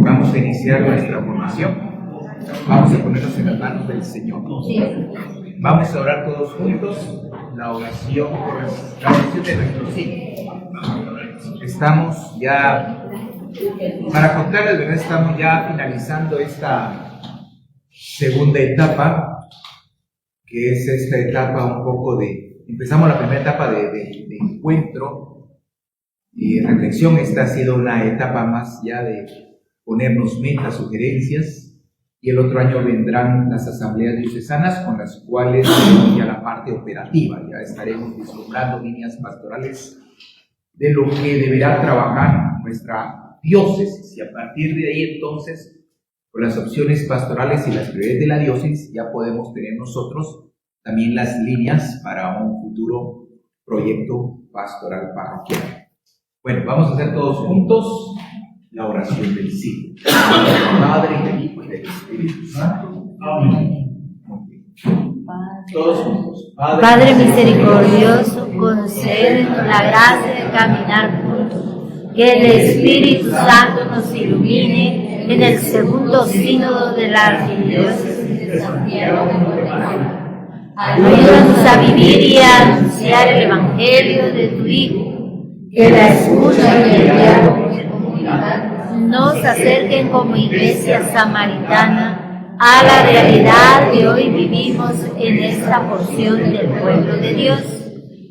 Vamos a iniciar nuestra formación. Vamos a ponernos en las manos del Señor. Vamos a orar todos juntos la oración de nuestro signo. Estamos ya, para contarles, ¿verdad? Estamos ya finalizando esta segunda etapa, que es esta etapa un poco empezamos la primera etapa de encuentro y reflexión. Esta ha sido una etapa más ya de ponernos metas, sugerencias, y el otro año vendrán las asambleas diocesanas, con las cuales ya la parte operativa, ya estaremos vislumbrando líneas pastorales de lo que deberá trabajar nuestra diócesis, y a partir de ahí entonces, con las opciones pastorales y las prioridades de la diócesis, ya podemos tener nosotros también las líneas para un futuro proyecto pastoral parroquial. Bueno, vamos a hacer todos juntos la oración del signo. Padre, y del Hijo y del Espíritu Santo. Amén. Todos juntos. Padre misericordioso, concédenos la gracia de caminar juntos, que el Espíritu Santo nos ilumine en el segundo sínodo de la Arquidiócesis de Santiago de Guatemala. Ayúdanos a vivir y a anunciar el Evangelio de tu Hijo, que la escucha y el diálogo de comunidad nos acerquen como Iglesia Samaritana a la realidad que hoy vivimos en esta porción del pueblo de Dios.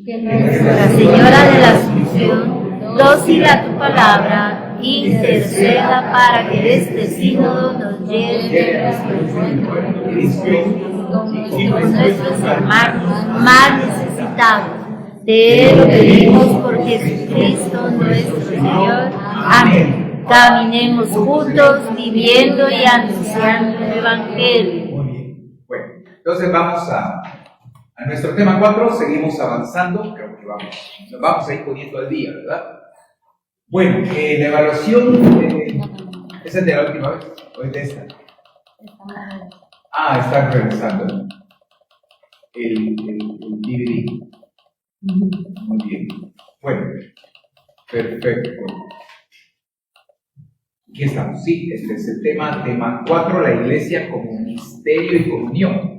Que Nuestra Señora de la Asunción, dócil a tu palabra, interceda para que este sínodo nos lleve a nuestro encuentro con nuestros hermanos más necesitados. Te lo pedimos por Jesucristo nuestro Señor. Amén. Caminemos juntos, viviendo y anunciando el Evangelio. Muy bien. Bueno, entonces vamos a nuestro tema 4, seguimos avanzando, creo que nos vamos a ir poniendo al día, ¿verdad? Bueno, la evaluación, ¿esa es de la última vez o es de esta? Están revisando el DVD. Muy bien. Bueno, perfecto. Aquí estamos, sí, este es el tema 4, la iglesia como misterio y comunión.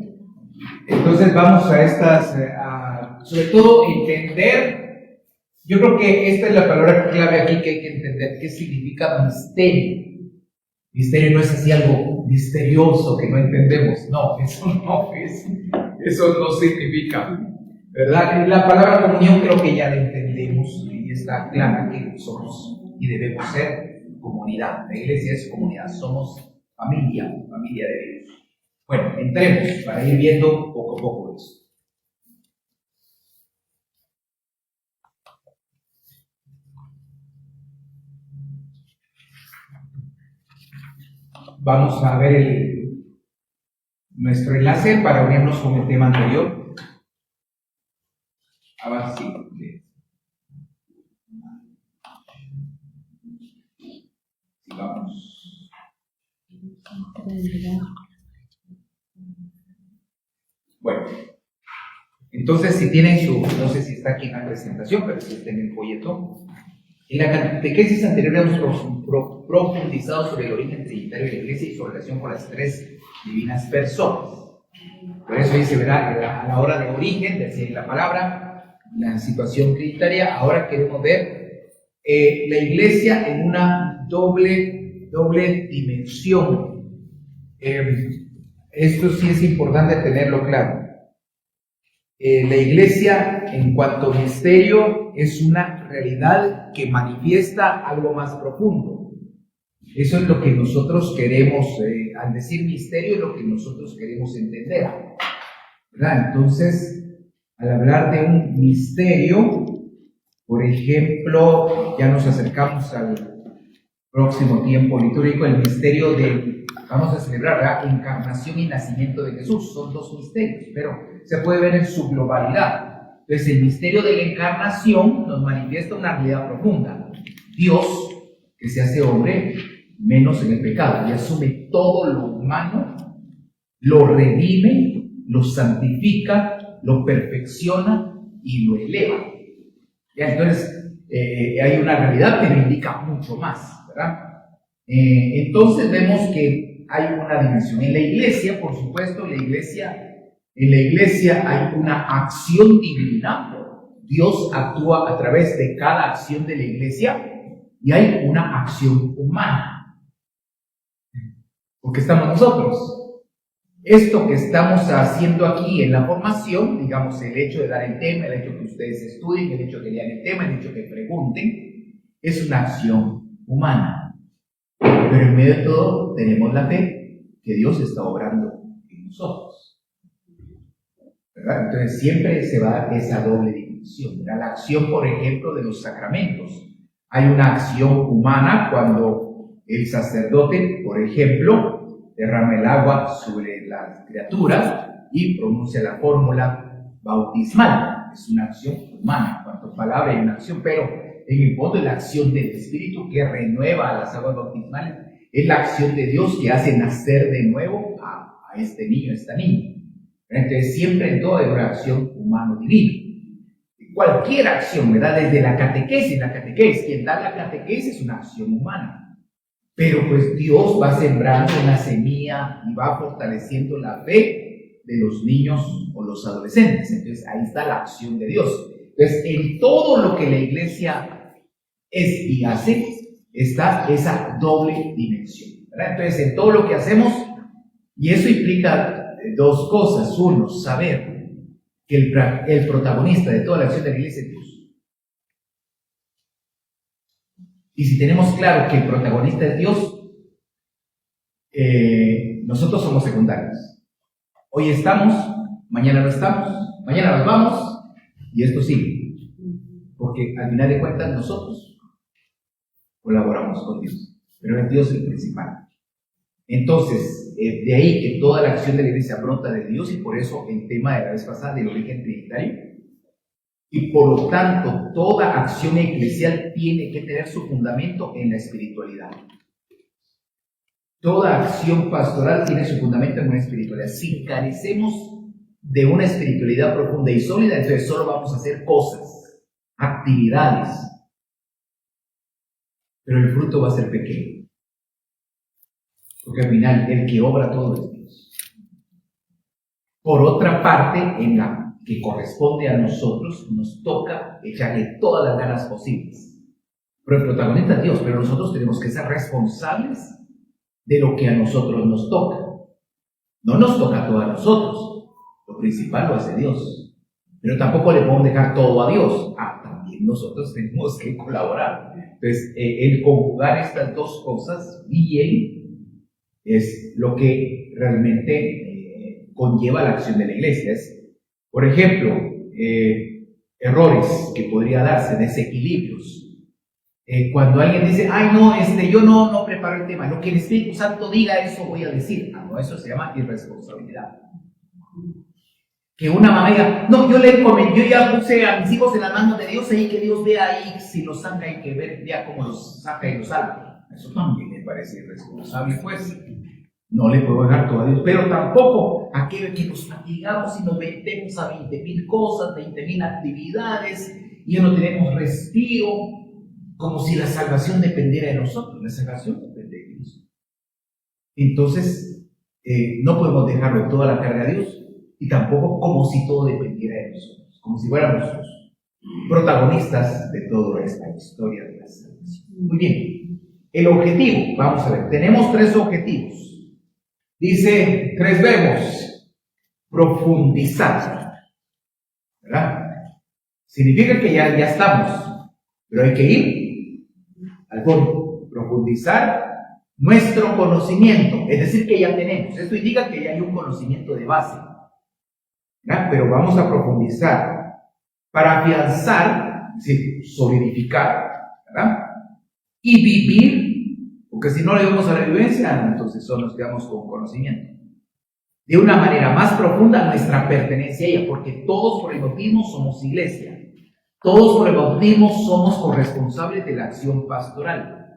Entonces vamos a sobre todo entender, yo creo que esta es la palabra clave aquí que hay que entender, qué significa misterio. Misterio no es así algo misterioso que no entendemos, no, eso no significa, ¿verdad? La palabra comunión creo que ya la entendemos y está clara que somos y debemos ser comunidad. La iglesia es comunidad, somos familia de Dios. Bueno, entremos para ir viendo poco a poco eso. Vamos a ver nuestro enlace para unirnos con el tema anterior. Ahora sí. Sigamos. Bueno, entonces si tienen no sé si está aquí en la presentación, pero si está en el folleto. En la catequesis anterior hemos profundizado sobre el origen trinitario de la Iglesia y su relación con las tres divinas personas. Por eso ahí se verá a la hora de origen, decir la palabra, la situación trinitaria. Ahora queremos ver la Iglesia en una doble dimensión. Esto sí es importante tenerlo claro. La Iglesia, en cuanto a misterio, es una realidad que manifiesta algo más profundo. Eso es lo que nosotros queremos, al decir misterio, es lo que nosotros queremos entender, ¿verdad? Entonces, al hablar de un misterio, por ejemplo, ya nos acercamos al próximo tiempo litúrgico, el misterio vamos a celebrar la encarnación y nacimiento de Jesús. Son dos misterios, pero se puede ver en su globalidad. Entonces, el misterio de la encarnación nos manifiesta una realidad profunda. Dios, que se hace hombre, menos en el pecado, y asume todo lo humano, lo redime, lo santifica, lo perfecciona y lo eleva. ¿Ya? Entonces, hay una realidad que me indica mucho más, ¿verdad? Entonces vemos que hay una dimensión. En la iglesia, por supuesto, en la iglesia hay una acción divina. Dios actúa a través de cada acción de la iglesia y hay una acción humana. Porque estamos nosotros. Esto que estamos haciendo aquí en la formación, digamos, el hecho de dar el tema, el hecho que ustedes estudien, el hecho que lean el tema, el hecho que pregunten, es una acción humana. Pero en medio de todo tenemos la fe que Dios está obrando en nosotros. ¿Verdad? Entonces siempre se va a dar esa doble dimensión. ¿Verdad? La acción, por ejemplo, de los sacramentos. Hay una acción humana cuando el sacerdote, por ejemplo, derrama el agua sobre las criaturas y pronuncia la fórmula bautismal. Es una acción humana, cuanto palabra hay una acción, pero en el fondo es la acción del Espíritu que renueva las aguas bautismales, es la acción de Dios que hace nacer de nuevo a este niño, a esta niña. Entonces siempre en todo hay una acción humano-divina. Cualquier acción, ¿verdad? Desde la catequesis, quien da la catequesis es una acción humana. Pero pues Dios va sembrando una semilla y va fortaleciendo la fe de los niños o los adolescentes. Entonces ahí está la acción de Dios. Entonces en todo lo que la iglesia es y hace está esa doble dimensión, ¿verdad? Entonces en todo lo que hacemos, y eso implica dos cosas. Uno, saber que el protagonista de toda la acción de la iglesia es Dios. Y si tenemos claro que el protagonista es Dios, nosotros somos secundarios. Hoy estamos, mañana no estamos, mañana nos vamos, y esto sigue. Porque al final de cuentas nosotros colaboramos con Dios, pero es Dios el principal. Entonces, de ahí que toda la acción de la iglesia brota de Dios, y por eso el tema de la vez pasada del origen trinitario. Y por lo tanto, toda acción eclesial tiene que tener su fundamento en la espiritualidad. Toda acción pastoral tiene su fundamento en una espiritualidad. Si carecemos de una espiritualidad profunda y sólida, entonces solo vamos a hacer cosas, actividades, pero el fruto va a ser pequeño. Porque al final, el que obra todo es Dios. Por otra parte, en la que corresponde a nosotros, nos toca echarle todas las ganas posibles. Pero el protagonista es Dios, pero nosotros tenemos que ser responsables de lo que a nosotros nos toca. No nos toca todo a nosotros, lo principal lo hace Dios. Pero tampoco le podemos dejar todo a Dios. También nosotros tenemos que colaborar. Entonces, el conjugar estas dos cosas bien es lo que realmente conlleva la acción de la iglesia. Por ejemplo, errores que podría darse, desequilibrios. Cuando alguien dice, yo no preparo el tema, lo que el Espíritu Santo diga, eso voy a decir. No, eso se llama irresponsabilidad. Que una mamá diga, yo ya puse a mis hijos en las manos de Dios, y que Dios vea ahí si los saca, hay que ver ya cómo los saca y los salva. Eso también me parece irresponsable, pues. No le puedo dejar todo a Dios, pero tampoco aquello que nos fatigamos y nos metemos a 20,000 cosas, 20,000 actividades, y ya no tenemos respiro, como si la salvación dependiera de nosotros. La salvación depende de Dios. Entonces, no podemos dejarlo toda la carga a Dios, y tampoco como si todo dependiera de nosotros, como si fuéramos los protagonistas de toda esta historia de la salvación. Muy bien, el objetivo, vamos a ver, tenemos 3 objetivos. Dice 3 verbos: profundizar, ¿verdad? Significa que ya estamos, pero hay que ir al fondo. Profundizar nuestro conocimiento, es decir, que ya tenemos. Esto indica que ya hay un conocimiento de base, ¿verdad? Pero vamos a profundizar para afianzar, es decir, solidificar, ¿verdad? Y vivir. Porque si no le damos a la vivencia, entonces solo nos quedamos con conocimiento. De una manera más profunda nuestra pertenencia a ella, porque todos por el bautismo somos iglesia. Todos por el bautismo somos corresponsables de la acción pastoral.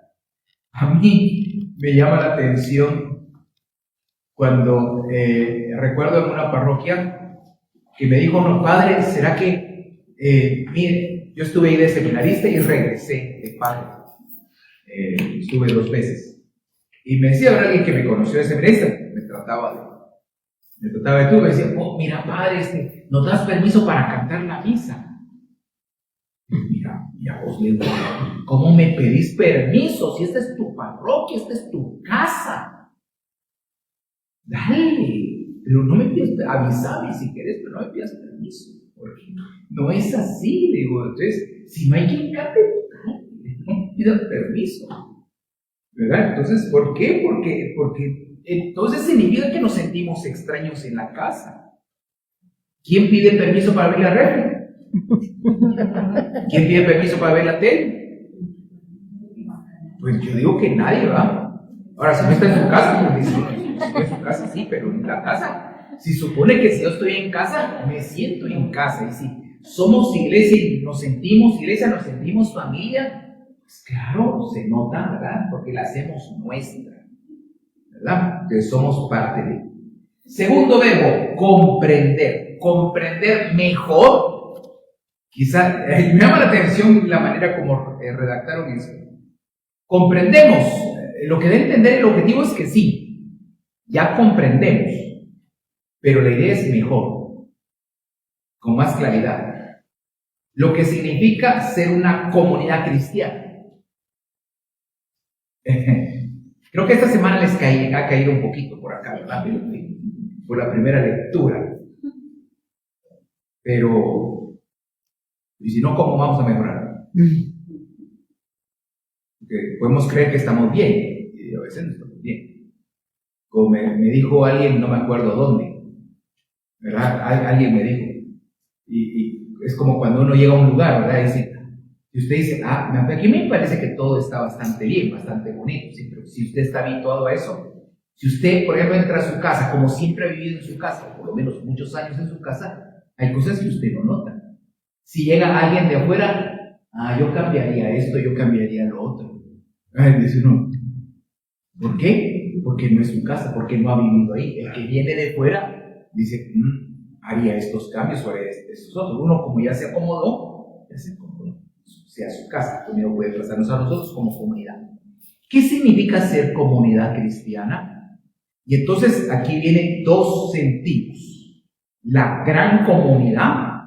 A mí me llama la atención cuando recuerdo en una parroquia que me dijo, no, padre, ¿será que, mire, yo estuve ahí de seminarista y regresé de padre? Estuve 2 veces. Y me decía ahora alguien que me conoció de semestre, me trataba de tú, me decía, oh, mira padre, ¿nos das permiso para cantar la misa? Mira vos, le digo, ¿cómo me pedís permiso? Si esta es tu parroquia, esta es tu casa. Dale, pero no me pidas, avísame si querés, pero no me pidas permiso. Porque no es así, le digo. Entonces, si no hay quien cante, no pidas permiso. ¿Verdad? Entonces, ¿por qué? Porque entonces significa que nos sentimos extraños en la casa. ¿Quién pide permiso para ver la refri? ¿Quién pide permiso para ver la tele? Pues yo digo que nadie, va. Ahora, si no está en su casa, pues si está en su casa, sí, pero en la casa. Si supone que si yo estoy en casa, me siento en casa. Y si somos iglesia y nos sentimos iglesia, nos sentimos familia, pues claro, se nota, ¿verdad? Porque la hacemos nuestra, ¿verdad? Que somos parte de. Segundo verbo, comprender. Comprender mejor. Quizá me llama la atención la manera como redactaron eso. Comprendemos. Lo que debe entender el objetivo es que sí, ya comprendemos, pero la idea es mejor, con más claridad. Lo que significa ser una comunidad cristiana. Creo que esta semana les ha caído un poquito por acá, ¿verdad? Por la primera lectura. Pero, y si no, ¿cómo vamos a mejorar? Porque podemos creer que estamos bien, y a veces no estamos bien. Como me dijo alguien, no me acuerdo dónde, ¿verdad? Alguien me dijo, y es como cuando uno llega a un lugar, ¿verdad? Y usted dice, aquí me parece que todo está bastante bien, bastante bonito, ¿sí? Pero si usted está habituado a eso, si usted, por ejemplo, entra a su casa, como siempre ha vivido en su casa, o por lo menos muchos años en su casa, hay cosas que usted no nota. Si llega alguien de afuera, yo cambiaría esto, yo cambiaría lo otro. Dice uno, ¿por qué? Porque no es su casa, porque no ha vivido ahí. El que viene de fuera dice, haría estos cambios o haría estos otros. Uno, como ya se acomodó, sea su casa. También puede pasarnos a nosotros como comunidad. ¿Qué significa ser comunidad cristiana? Y entonces aquí vienen dos sentidos: la gran comunidad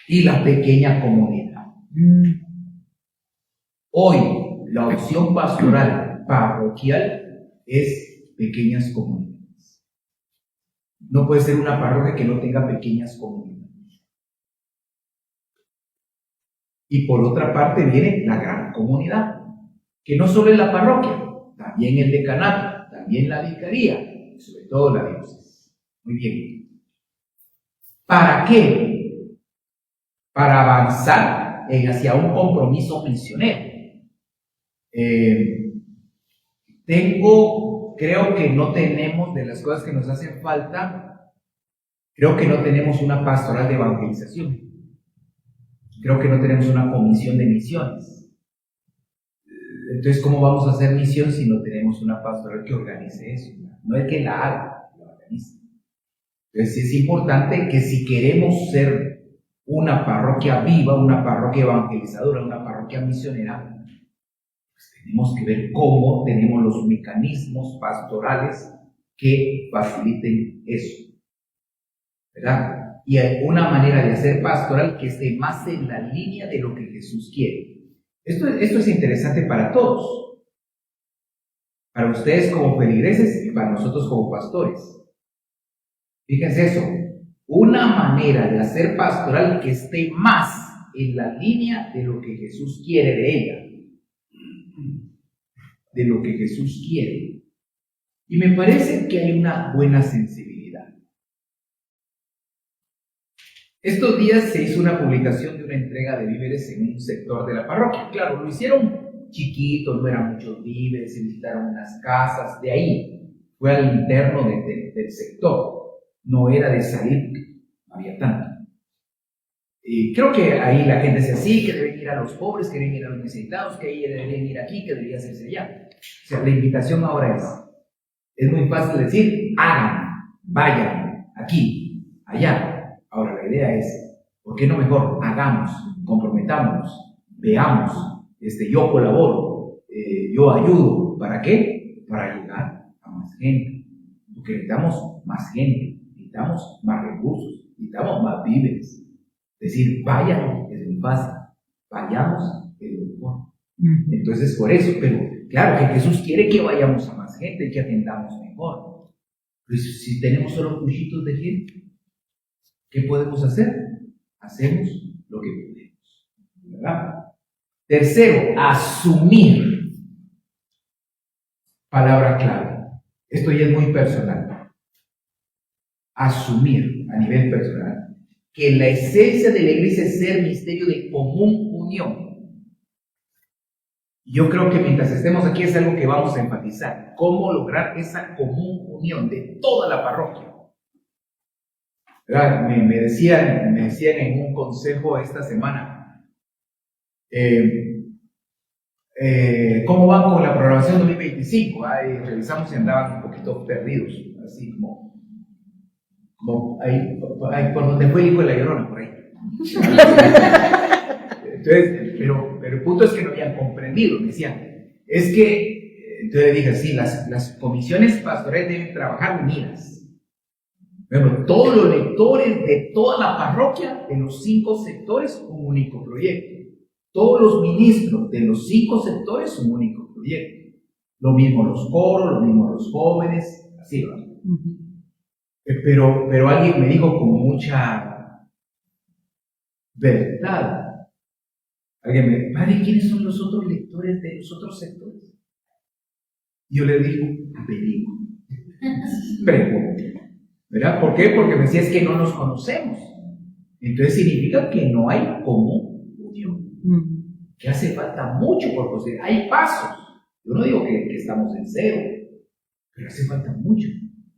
y la pequeña comunidad. Hoy la opción pastoral parroquial es pequeñas comunidades. No puede ser una parroquia que no tenga pequeñas comunidades. Y por otra parte viene la gran comunidad, que no solo es la parroquia, también el decanato, también la vicaría, y sobre todo la diócesis. Muy bien. ¿Para qué? Para avanzar hacia un compromiso misionero. Creo que no tenemos, de las cosas que nos hacen falta, creo que no tenemos una pastoral de evangelización. Creo que no tenemos una comisión de misiones. Entonces, ¿cómo vamos a hacer misión si no tenemos una pastoral que organice eso? No es que la haga, la organice. Entonces, es importante que si queremos ser una parroquia viva, una parroquia evangelizadora, una parroquia misionera, pues tenemos que ver cómo tenemos los mecanismos pastorales que faciliten eso, ¿verdad? Y hay una manera de hacer pastoral que esté más en la línea de lo que Jesús quiere. Esto es interesante para todos. Para ustedes como feligreses y para nosotros como pastores. Fíjense eso. Una manera de hacer pastoral que esté más en la línea de lo que Jesús quiere de ella. De lo que Jesús quiere. Y me parece que hay una buena sensibilidad. Estos días se hizo una publicación de una entrega de víveres en un sector de la parroquia. Claro, lo hicieron chiquito, no eran muchos víveres, se visitaron unas casas, de ahí fue al interno del sector. No era de salir, no había tanto. Creo que ahí la gente decía sí, que deben ir a los pobres, que deben ir a los necesitados, que ahí deberían ir aquí, que debería hacerse allá. O sea, la invitación ahora es muy fácil decir, hagan, vayan, aquí, allá. Ahora la idea es, ¿por qué no mejor hagamos, comprometámonos, veamos, yo colaboro, yo ayudo? ¿Para qué? para llegar a más gente. Porque necesitamos más gente, necesitamos más recursos, necesitamos más víveres. Es decir, vayan, es muy fácil. Vayamos, es lo mejor. Entonces, por eso, pero claro que Jesús quiere que vayamos a más gente, que atendamos mejor. Pero si tenemos solo cuchitos de gente, ¿qué podemos hacer? Hacemos lo que podemos, ¿verdad? Tercero, asumir. Palabra clave. Esto ya es muy personal. Asumir a nivel personal que la esencia de la iglesia es ser misterio de común unión. Yo creo que mientras estemos aquí es algo que vamos a enfatizar. ¿Cómo lograr esa común unión de toda la parroquia? ¿Verdad? Me decían en un consejo esta semana, ¿cómo van con la programación 2025? Ahí revisamos y andaban un poquito perdidos, así como ahí por donde fue el hijo de la Llorona, por ahí. Entonces, pero el punto es que no habían comprendido. Me decían, es que, entonces dije, sí, las comisiones pastorales deben trabajar unidas. Bueno, todos los lectores de toda la parroquia, de los 5 sectores, un único proyecto. Todos los ministros de los 5 sectores, un único proyecto. Lo mismo los coros, lo mismo los jóvenes, así va. Pero alguien me dijo con mucha verdad. Alguien me dijo, padre, ¿quiénes son los otros lectores de los otros sectores? Yo le digo, averiguo. Pregunte. ¿Verdad? ¿Por qué? Porque me decía, es que no nos conocemos. Entonces significa que no hay común unión. Que hace falta mucho por construir. Hay pasos. Yo no digo que estamos en cero, pero hace falta mucho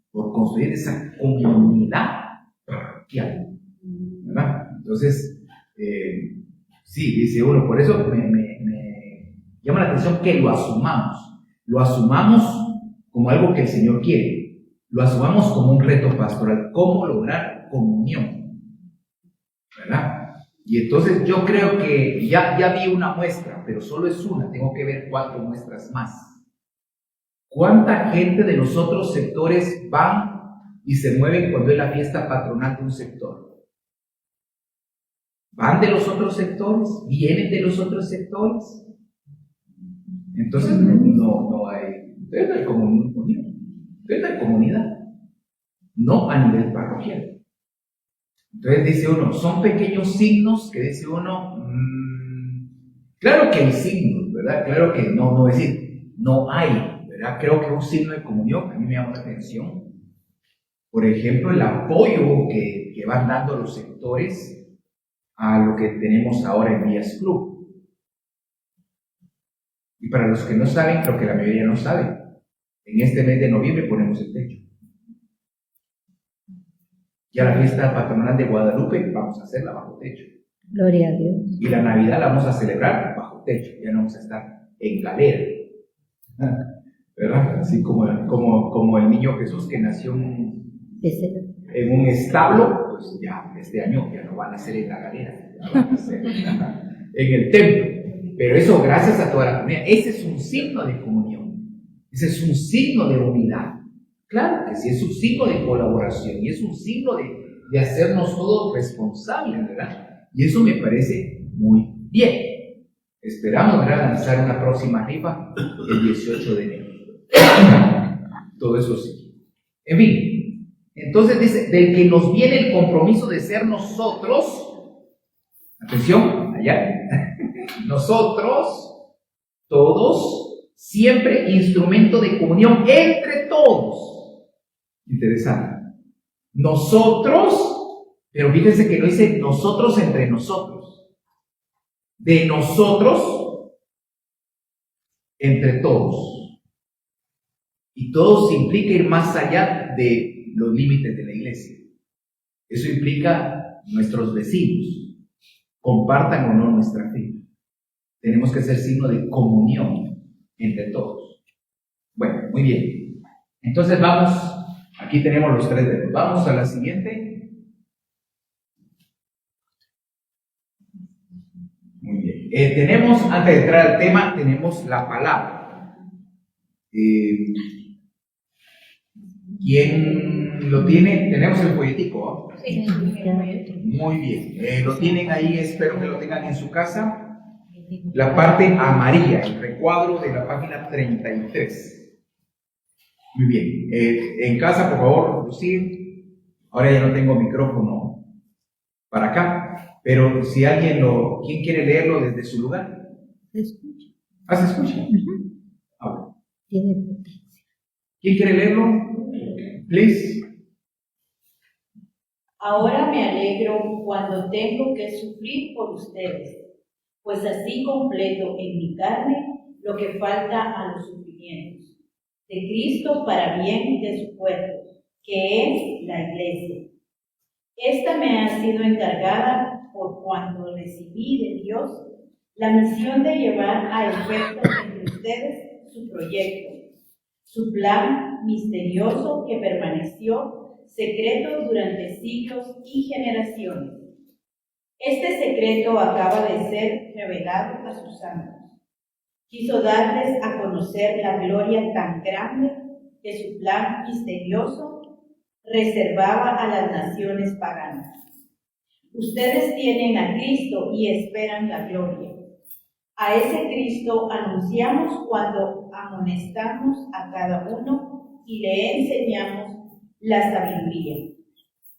por construir esa comunidad parroquial. ¿Verdad? Entonces, sí, dice uno, por eso me llama la atención que lo asumamos. Lo asumamos como algo que el Señor quiere. Lo asumamos como un reto pastoral. ¿Cómo lograr comunión? ¿Verdad? Y entonces yo creo que ya vi una muestra, pero solo es una. Tengo que ver 4 muestras más. ¿Cuánta gente de los otros sectores van y se mueven cuando es la fiesta patronal de un sector? ¿Van de los otros sectores? ¿Vienen de los otros sectores? Entonces no hay comunión. Es la comunidad, no a nivel parroquial. Entonces dice uno, son pequeños signos que dice uno, claro que hay signos, ¿verdad? Claro que no es decir, no hay, ¿verdad? Creo que un signo de comunión, a mí me llama la atención, por ejemplo, el apoyo que van dando los sectores a lo que tenemos ahora en Vías Club. Y para los que no saben, creo que la mayoría no sabe, en este mes de noviembre ponemos el techo. Ya la fiesta patronal de Guadalupe vamos a hacerla bajo techo. Gloria a Dios. Y la Navidad la vamos a celebrar bajo techo. Ya no vamos a estar en galera. ¿Verdad? Así como el niño Jesús que nació en un establo, pues ya este año ya no van a ser en la galera, ya van a ser en el templo. Pero eso gracias a toda la comunidad. Ese es un signo de comunión. Ese es un signo de unidad. Claro que sí, es un signo de colaboración y es un signo de hacernos todos responsables, ¿verdad? Y eso me parece muy bien. Esperamos, ¿verdad?, lanzar una próxima rifa el 18 de enero. Todo eso sí. En fin, entonces dice, del que nos viene el compromiso de ser nosotros, atención, allá, nosotros, todos, siempre instrumento de comunión entre todos. Interesante. Nosotros, pero fíjense que no dice nosotros entre nosotros. De nosotros entre todos. Y todos implica ir más allá de los límites de la iglesia. Eso implica nuestros vecinos, compartan o no nuestra fe. Tenemos que ser signo de comunión entre todos. Bueno, muy bien. Entonces vamos, aquí tenemos los 3 dedos. Vamos a la siguiente. Muy bien. Tenemos, antes de entrar al tema, tenemos la palabra. ¿Quién lo tiene? Tenemos el folletico, ¿no? Sí. Muy bien. Lo tienen ahí, espero que lo tengan en su casa. La parte amarilla, el recuadro de la página 33. Muy bien. En casa, por favor, lo siguen. Ahora ya no tengo micrófono para acá, pero si ¿quién quiere leerlo desde su lugar? ¿Ah, se escucha? Ahora. ¿Quién quiere leerlo? Please. Ahora me alegro cuando tengo que sufrir por ustedes, pues así completo en mi carne lo que falta a los sufrimientos de Cristo para bien de su cuerpo, que es la Iglesia. Esta me ha sido encargada por cuando recibí de Dios la misión de llevar a efecto entre ustedes su proyecto, su plan misterioso que permaneció secreto durante siglos y generaciones. Este secreto acaba de ser revelado a sus santos. Quiso darles a conocer la gloria tan grande que su plan misterioso reservaba a las naciones paganas. Ustedes tienen a Cristo y esperan la gloria. A ese Cristo anunciamos cuando amonestamos a cada uno y le enseñamos la sabiduría,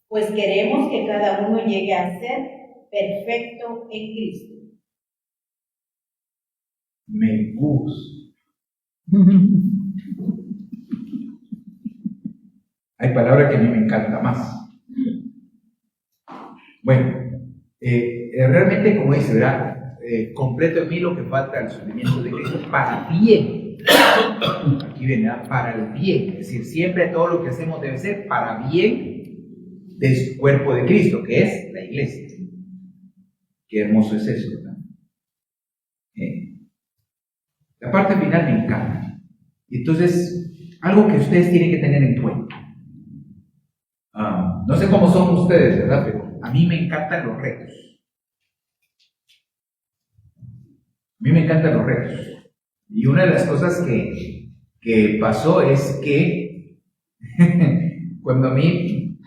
pues queremos que cada uno llegue a ser perfecto en Cristo. Me gusta. Hay palabras que a mí me encantan más. Bueno, realmente, como dice, ¿verdad? Completo en mí lo que falta al sufrimiento de Cristo para bien. Aquí viene, ¿verdad? Para el bien. Es decir, siempre todo lo que hacemos debe ser para bien de su cuerpo de Cristo, que es la iglesia. Qué hermoso es eso, ¿verdad? La parte final me encanta. Entonces, algo que ustedes tienen que tener en cuenta. No sé cómo son ustedes, ¿verdad? Pero a mí me encantan los retos. A mí me encantan los retos. Y una de las cosas que pasó es que cuando a mí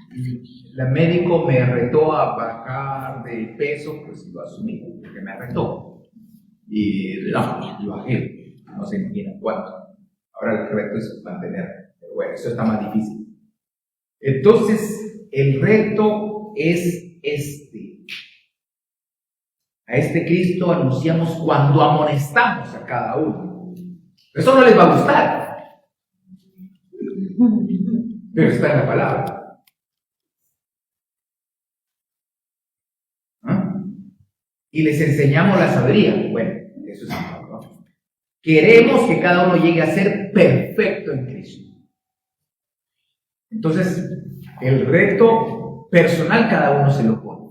la médico me retó a bajar de peso, pues lo asumí, porque me retó. Y bajé, no se imaginan cuánto. Ahora el reto es mantener, pero bueno, eso está más difícil. Entonces, el reto es este. A este Cristo anunciamos cuando amonestamos a cada uno. Eso no les va a gustar, pero está en la palabra. Y les enseñamos la sabiduría. Bueno, eso es importante. Queremos que cada uno llegue a ser perfecto en Cristo. Entonces, el reto personal cada uno se lo pone.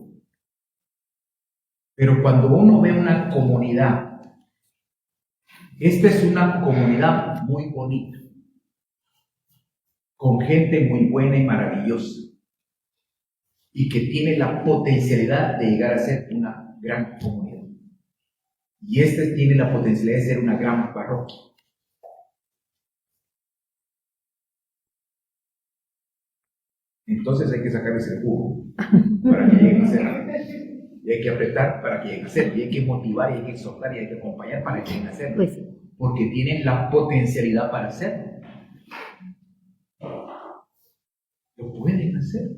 Pero cuando uno ve una comunidad, esta es una comunidad muy bonita, con gente muy buena y maravillosa, y que tiene la potencialidad de llegar a ser una gran comunidad. Y esta tiene la potencialidad de ser una gran parroquia. Entonces hay que sacarles el jugo para que lleguen a ser. Y hay que apretar para que lleguen a ser. Y hay que motivar, y hay que exhortar, y hay que acompañar para que lleguen a ser. Pues, porque tienen la potencialidad para hacerlo. Lo pueden hacer.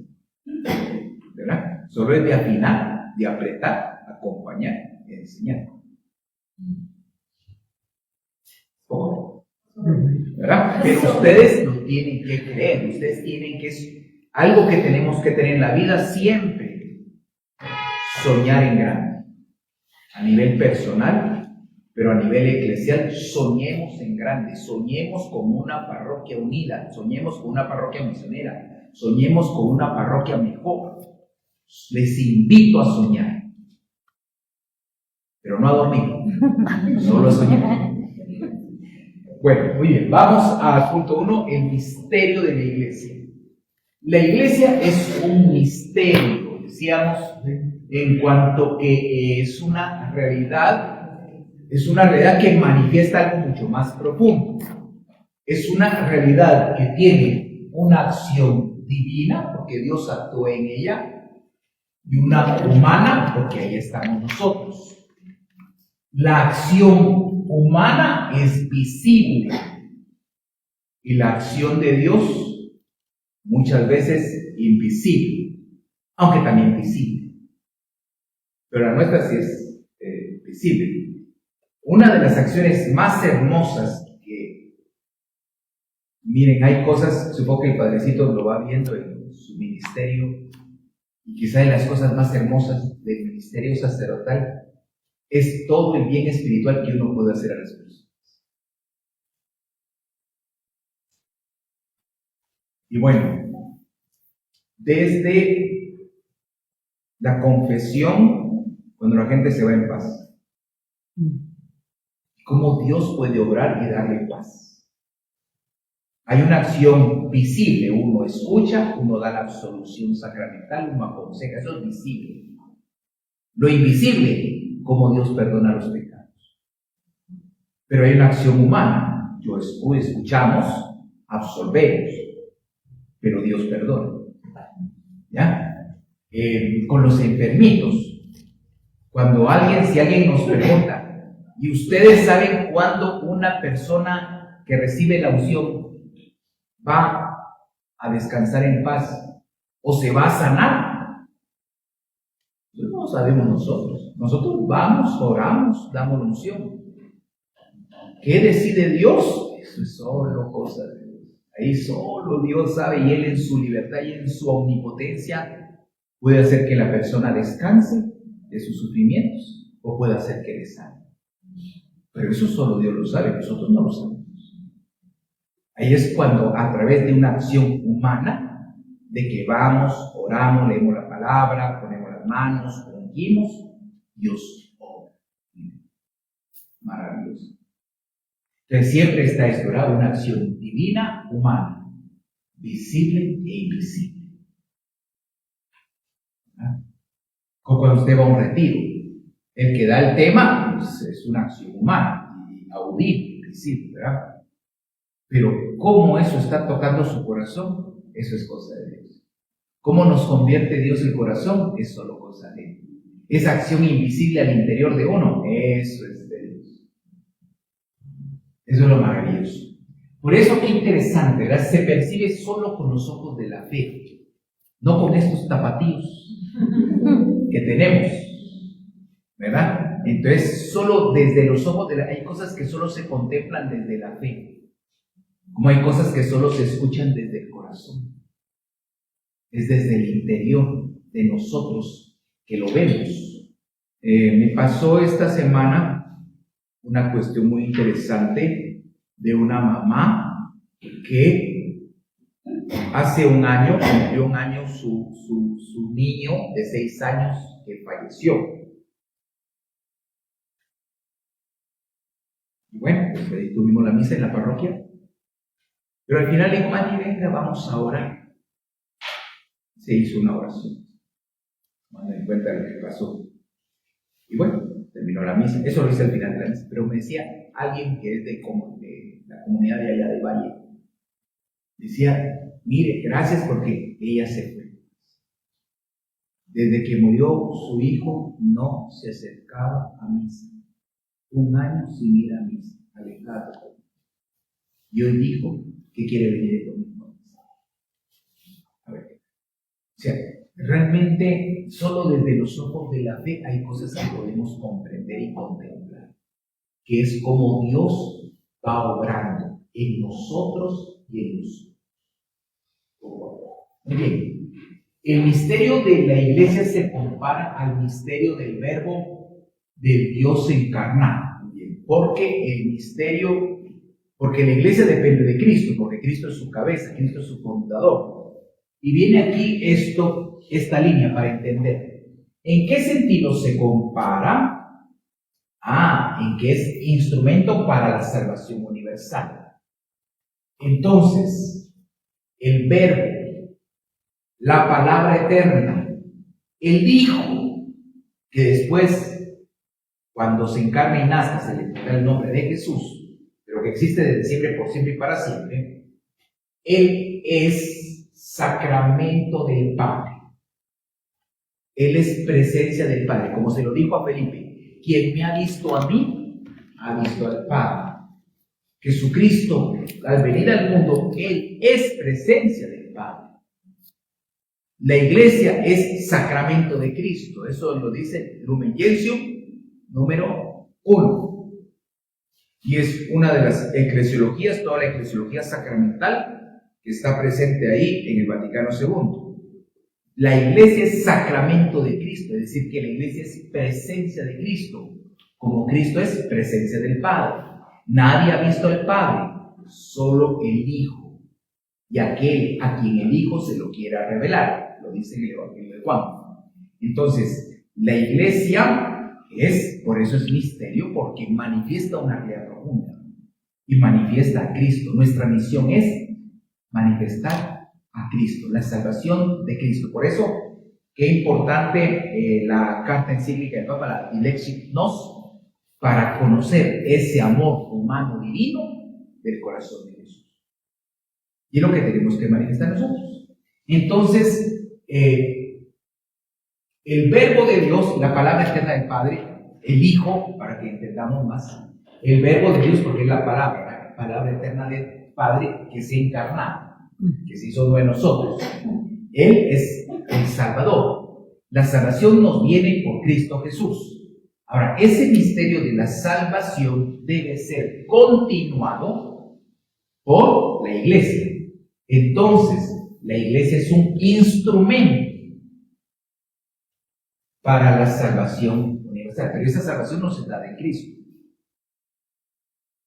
¿Verdad? Solo es de afinar, de apretar, acompañar y enseñar. ¿Verdad? Pero ustedes lo tienen que creer. Ustedes tienen que... Algo que tenemos que tener en la vida siempre. Soñar en grande. A nivel personal, pero a nivel eclesial, soñemos en grande. Soñemos como una parroquia unida. Soñemos con una parroquia misionera. Soñemos con una parroquia mejor. Les invito a soñar. Pero no a dormir. Solo a soñar. Bueno, muy bien. Vamos al punto 1, el misterio de la iglesia. La iglesia es un misterio, decíamos, en cuanto que es una realidad que manifiesta algo mucho más profundo. es una realidad que tiene una acción divina, porque Dios actuó en ella, y una humana, porque ahí estamos nosotros. La acción humana es visible y la acción de Dios muchas veces invisible, aunque también visible. Pero la nuestra sí es visible. Una de las acciones más hermosas que, miren, hay cosas, supongo que el Padrecito lo va viendo en su ministerio, y quizá de las cosas más hermosas del ministerio sacerdotal es todo el bien espiritual que uno puede hacer a las personas. Y bueno, desde la confesión, cuando la gente se va en paz, cómo Dios puede obrar y darle paz. Hay una acción visible, uno escucha, uno da la absolución sacramental, uno aconseja, eso es visible. Lo invisible, cómo Dios perdona los pecados. Pero hay una acción humana, escuchamos, absolvemos, pero Dios perdona. ¿Ya? Con los enfermitos, si alguien nos pregunta, y ustedes saben cuándo una persona que recibe la unción va a descansar en paz o se va a sanar, eso no lo sabemos nosotros. Nosotros vamos, oramos, damos la unción. ¿Qué decide Dios? Eso es solo cosa de Dios. Ahí solo Dios sabe, y Él en su libertad y en su omnipotencia puede hacer que la persona descanse de sus sufrimientos o puede hacer que le sane. Pero eso solo Dios lo sabe, nosotros no lo sabemos. Ahí es cuando, a través de una acción humana, de que vamos, oramos, leemos la palabra, ponemos las manos, ungimos, Dios obra. Maravilloso. Entonces siempre está esto, ¿verdad? Una acción divina, humana, visible e invisible. ¿Verdad? Como cuando usted va a un retiro, el que da el tema, pues, es una acción humana, audible, visible, ¿verdad? Pero cómo eso está tocando su corazón, eso es cosa de Dios. Cómo nos convierte Dios el corazón, es solo cosa de Él. Esa acción invisible al interior de uno, eso es de Dios. Eso es lo maravilloso. Por eso qué interesante, ¿verdad? Se percibe solo con los ojos de la fe, no con estos tapatíos que tenemos, ¿verdad? Entonces, solo desde los ojos de la fe, hay cosas que solo se contemplan desde la fe. Como hay cosas que solo se escuchan desde el corazón. Es desde el interior de nosotros que lo vemos. Me pasó esta semana una cuestión muy interesante de una mamá que hace un año, cumplió un año su niño de 6 años que falleció. Y bueno, pues ahí tuvimos la misa en la parroquia. Pero al final dijo, Mani, venga, vamos a orar. Se hizo una oración. Tomando en cuenta lo que pasó. Y bueno, terminó la misa. Eso lo hice al final de la misa. Pero me decía alguien que es de la comunidad de allá de Valle. Decía, mire, gracias porque ella se fue. Desde que murió su hijo, no se acercaba a misa. 1 año sin ir a misa, alejado. Y hoy dijo que quiere venir conmigo. A ver, o sea, realmente solo desde los ojos de la fe hay cosas que podemos comprender y contemplar, que es como Dios va obrando en nosotros y en nosotros. Muy bien, el misterio de la iglesia se compara al misterio del verbo del Dios encarnado. Muy bien, porque la iglesia depende de Cristo, porque Cristo es su cabeza, Cristo es su fundador. Y viene aquí esta línea para entender. ¿En qué sentido se compara? En que es instrumento para la salvación universal. Entonces, el verbo, la palabra eterna, el Hijo, que después, cuando se encarna y nazca, se le pondrá el nombre de Jesús, pero que existe desde siempre, por siempre y para siempre, Él es sacramento del Padre. Él es presencia del Padre, como se lo dijo a Felipe: quien me ha visto a mí, ha visto al Padre. Jesucristo, al venir al mundo, Él es presencia del Padre. La iglesia es sacramento de Cristo. Eso lo dice Lumen Gentium número 1. Y es una de las eclesiologías, toda la eclesiología sacramental que está presente ahí en el Vaticano II. La iglesia es sacramento de Cristo, es decir, que la iglesia es presencia de Cristo, como Cristo es presencia del Padre. Nadie ha visto al Padre, solo el Hijo, y aquel a quien el Hijo se lo quiera revelar, lo dice en el Evangelio de Juan. Entonces, la iglesia es, por eso es misterio, porque manifiesta una realidad profunda y manifiesta a Cristo. Nuestra misión es manifestar a Cristo, la salvación de Cristo. Por eso, qué importante la carta encíclica del Papa, la Dilexit Nos, para conocer ese amor humano divino del corazón de Jesús. Y es lo que tenemos que manifestar nosotros. Entonces, el verbo de Dios, la palabra eterna del Padre, el Hijo, para que entendamos más, el verbo de Dios, porque es la palabra eterna del Padre que se encarna, que se hizo uno de nosotros. Él es el Salvador. La salvación nos viene por Cristo Jesús. Ahora, ese misterio de la salvación debe ser continuado por la iglesia. Entonces, la iglesia es un instrumento para la salvación universal. Pero esa salvación no se da de Cristo.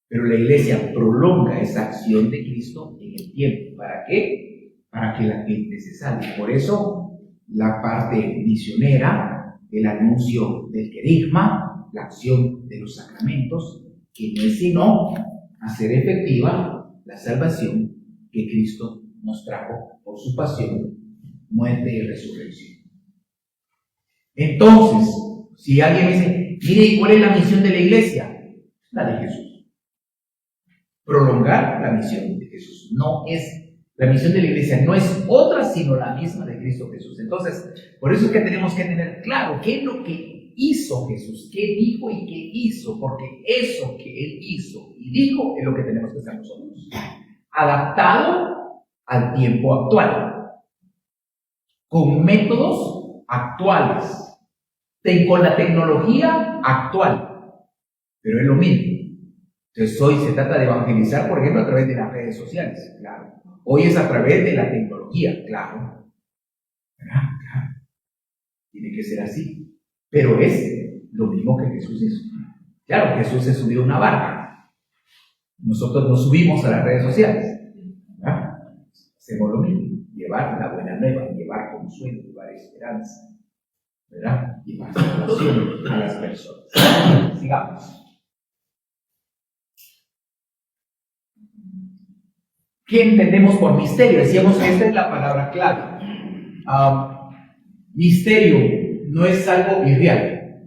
Pero la iglesia prolonga esa acción de Cristo en el tiempo. ¿Para qué? Para que la gente se salve. Por eso, la parte misionera, el anuncio del querigma, la acción de los sacramentos, que no es sino hacer efectiva la salvación que Cristo nos trajo por su pasión, muerte y resurrección. Entonces, si alguien dice: mire, ¿y cuál es la misión de la iglesia? La de Jesús. Prolongar la misión de Jesús. La misión de la iglesia no es otra sino la misma de Cristo Jesús. Entonces, por eso es que tenemos que tener claro qué es lo que hizo Jesús, qué dijo y qué hizo, porque eso que Él hizo y dijo es lo que tenemos que hacer nosotros, adaptado al tiempo actual, con métodos actuales, con la tecnología actual, pero es lo mismo. Entonces hoy se trata de evangelizar, por ejemplo, a través de las redes sociales, claro. Hoy es a través de la tecnología, claro. ¿Verdad? Claro. Tiene que ser así. Pero es lo mismo que Jesús hizo. Claro, Jesús se subió a una barca. Nosotros nos subimos a las redes sociales. ¿Verdad? Hacemos lo mismo. Llevar la buena nueva, llevar consuelo, llevar esperanza. ¿Verdad? Llevar salvación a las personas. Sigamos. ¿Qué entendemos por misterio? Decíamos que esta es la palabra clave. Misterio no es algo irreal.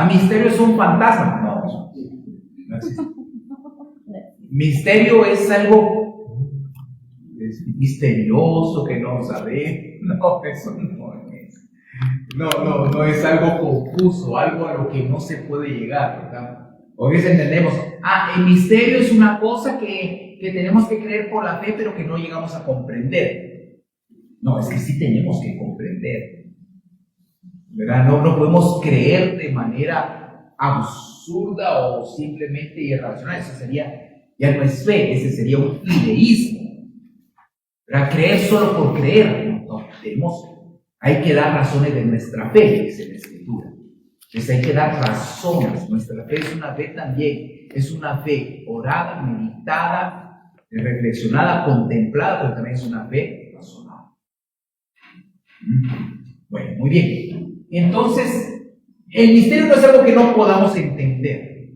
Misterio es un fantasma. No existe. Misterio es algo misterioso que no sabe. No, eso no es. No es algo confuso, algo a lo que no se puede llegar, ¿verdad? Hoy entendemos, el misterio es una cosa que tenemos que creer por la fe, pero que no llegamos a comprender. No, es que sí tenemos que comprender, ¿verdad? No podemos creer de manera absurda o simplemente irracional. Eso ya no es fe, ese sería un fideísmo, ¿verdad? Creer solo por creer. No, hay que dar razones de nuestra fe, dice la Escritura. Entonces hay que dar razones. Nuestra fe es una fe también, es una fe orada, meditada, reflexionada, contemplada, pero también es una fe razonada. Bueno, muy bien. Entonces, el misterio no es algo que no podamos entender.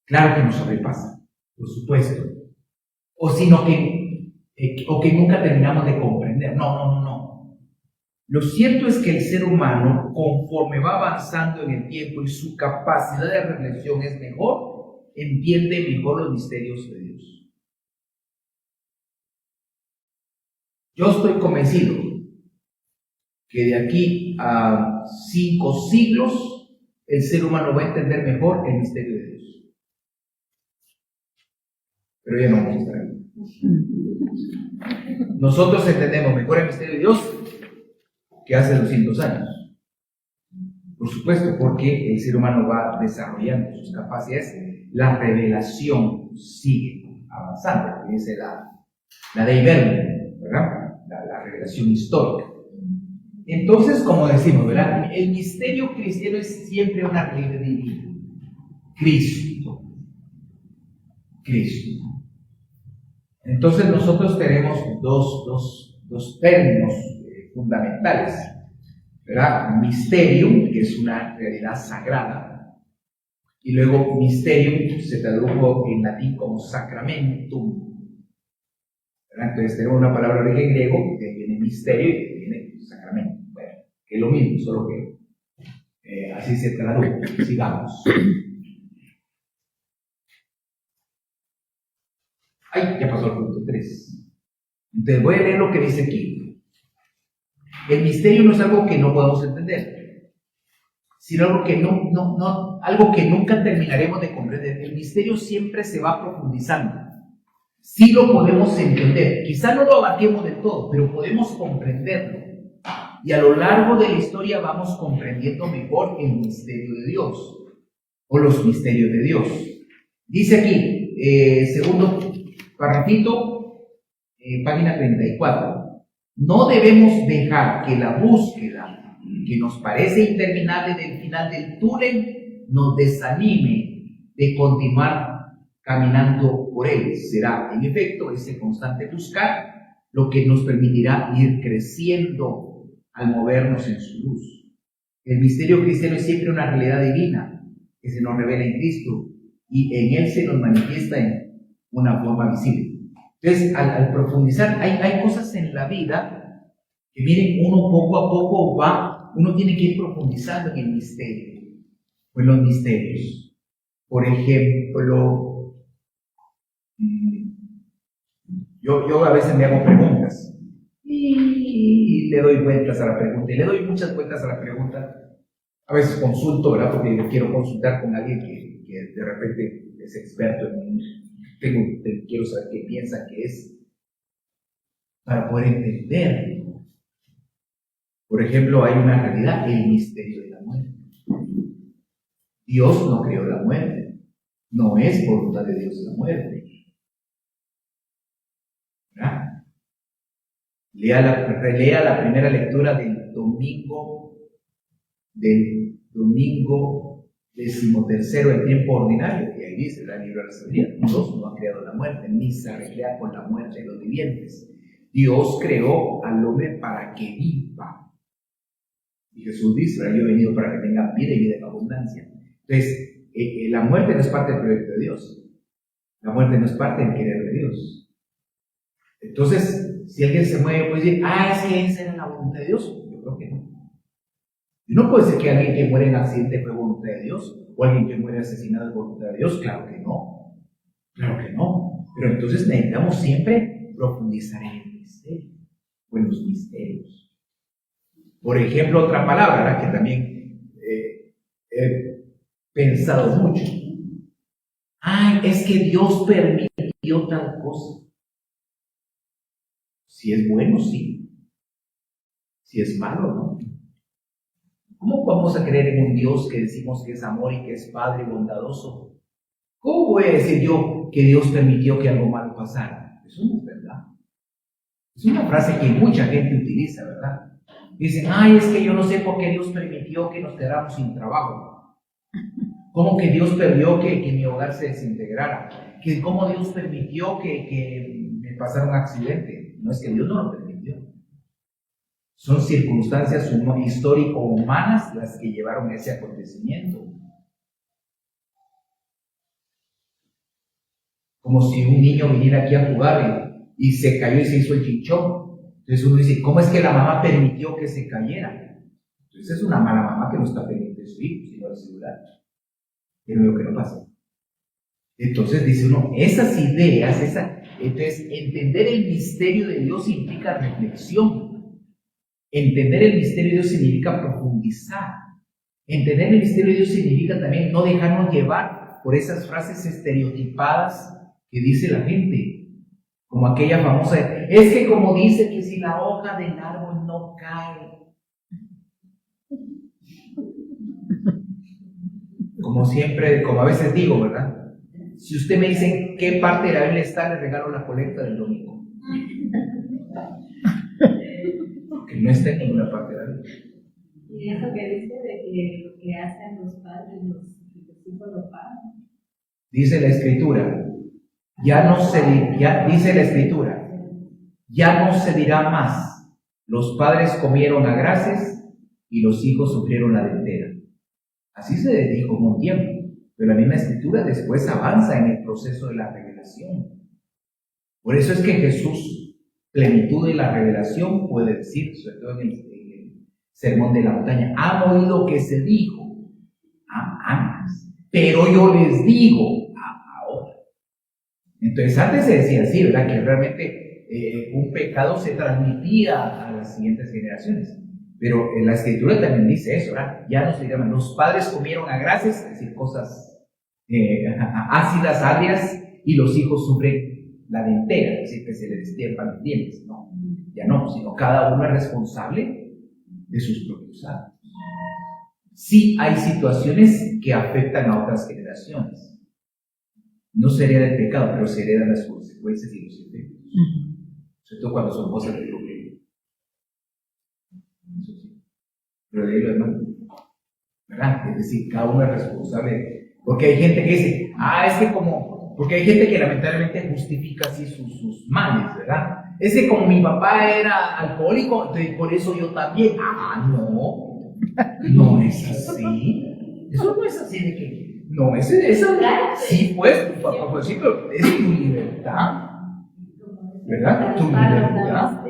Claro que nos sobrepasa, por supuesto. O que nunca terminamos de comprender. No. Lo cierto es que el ser humano, conforme va avanzando en el tiempo y su capacidad de reflexión es mejor, entiende mejor los misterios de Dios. Yo estoy convencido que de aquí a 5 siglos el ser humano va a entender mejor el misterio de Dios. Pero ya no vamos a estar ahí. Nosotros entendemos mejor el misterio de Dios que hace 200 años. Por supuesto, porque el ser humano va desarrollando sus capacidades, la revelación sigue avanzando. Dice la de Iberno, ¿verdad? La revelación histórica. Entonces, como decimos, ¿verdad? El misterio cristiano es siempre una realidad divina. Cristo. Entonces, nosotros tenemos dos términos fundamentales, ¿verdad? Misterium, que es una realidad sagrada, y luego mysterium se tradujo en latín como sacramentum, ¿verdad? Entonces tenemos una palabra de origen griego que viene misterio y que viene sacramento, bueno, que es lo mismo, solo que así se traduce, sigamos. Ay, ya pasó el punto 3. Entonces voy a leer lo que dice aquí. El misterio no es algo que no podamos entender, sino algo que algo que nunca terminaremos de comprender. El misterio siempre se va profundizando. Sí lo podemos entender, quizá no lo abarquemos de todo, pero podemos comprenderlo. Y a lo largo de la historia vamos comprendiendo mejor el misterio de Dios, o los misterios de Dios. Dice aquí, segundo parrafito, página 34. No debemos dejar que la búsqueda que nos parece interminable del final del túnel nos desanime de continuar caminando por él. Será, en efecto, ese constante buscar lo que nos permitirá ir creciendo al movernos en su luz. El misterio cristiano es siempre una realidad divina que se nos revela en Cristo y en él se nos manifiesta en una forma visible. Entonces, al profundizar, hay cosas en la vida que miren, uno poco a poco uno tiene que ir profundizando en el misterio, o en los misterios. Por ejemplo, yo a veces me hago preguntas y le doy vueltas a la pregunta, y le doy muchas vueltas a la pregunta. A veces consulto, ¿verdad? Porque yo quiero consultar con alguien que de repente es experto en un quiero saber qué piensa que es, para poder entender. Por ejemplo, hay una realidad, el misterio de la muerte. Dios no creó la muerte, no es voluntad de Dios la muerte, ¿verdad? Relea la primera lectura del domingo 13º en tiempo ordinario, y ahí dice la libro de la sabiduría: Dios no ha creado la muerte, ni se arregla con la muerte de los vivientes. Dios creó al hombre para que viva. Y Jesús dice: yo he venido para que tengan vida y vida en abundancia. Entonces, la muerte no es parte del proyecto de Dios. La muerte no es parte del querer de Dios. Entonces, si alguien se muere, puede decir: es que esa era la voluntad de Dios. Yo creo que no. Y no puede ser que alguien que muere en accidente fue voluntad de Dios, o alguien que muere asesinado es voluntad de Dios. Claro que no. Claro que no. Pero entonces necesitamos siempre profundizar en el misterio, o en los misterios. Por ejemplo, otra palabra, ¿verdad?, que también he pensado mucho. Es que Dios permitió tal cosa. Si es bueno, sí. Si es malo, no. ¿Cómo vamos a creer en un Dios que decimos que es amor y que es Padre bondadoso? ¿Cómo voy a decir yo que Dios permitió que algo malo pasara? Eso no es verdad. Es una frase que mucha gente utiliza, ¿verdad? Dicen: es que yo no sé por qué Dios permitió que nos quedáramos sin trabajo. ¿Cómo que Dios permitió que mi hogar se desintegrara? ¿Cómo Dios permitió que me pasara un accidente? No es que Dios no lo permitió. Son circunstancias histórico-humanas las que llevaron a ese acontecimiento. Como si un niño viniera aquí a jugar y se cayó y se hizo el chinchón. Entonces uno dice, ¿cómo es que la mamá permitió que se cayera? Entonces es una mala mamá que no está pendiente de su hijo, sino del celular. Pero lo que no pasa. Entonces dice uno, esas ideas, entonces entender el misterio de Dios implica reflexión. Entender el misterio de Dios significa profundizar. Entender el misterio de Dios significa también no dejarnos llevar por esas frases estereotipadas que dice la gente. Como aquella famosa, es que como dice que si la hoja del árbol no cae. Como siempre, como a veces digo, ¿verdad? Si usted me dice en qué parte de la Biblia está, le regalo la colecta del domingo. Porque no está en ninguna parte de la Biblia. Y eso que dice de que lo que hacen los padres, los hijos lo pagan. Dice la Escritura, dice la Escritura, ya no se dirá más, los padres comieron a graces y los hijos sufrieron la dentera. Así se dijo un tiempo. Pero la misma Escritura después avanza en el proceso de la revelación. Por eso es que Jesús, plenitud de la revelación, puede decir, sobre todo en el Sermón de la Montaña, han oído que se dijo antes, pero yo les digo ahora. Entonces antes se decía así, ¿verdad? Que realmente un pecado se transmitía a las siguientes generaciones. Pero en la Escritura también dice eso, ¿verdad? Ya no se llaman, los padres comieron a gracias, es decir, cosas ácidas, agrias, y los hijos sufren la dentera, es decir, que se les destierran los dientes. No, ya no, sino cada uno es responsable de sus propios actos. Sí hay situaciones que afectan a otras generaciones. No se hereda el pecado, pero se heredan las consecuencias y los efectos. Sobre todo cuando son cosas de problema. Pero de ahí lo demás, ¿verdad? Es decir, cada uno es responsable. Porque hay gente que dice, es que como, porque hay gente que lamentablemente justifica así sus males, ¿verdad? Es que como mi papá era alcohólico, entonces por eso yo también. No es así. Eso no es así de que, no, sí, pues, tu papá, pues sí, pero es tu libertad, ¿verdad? Tu libertad.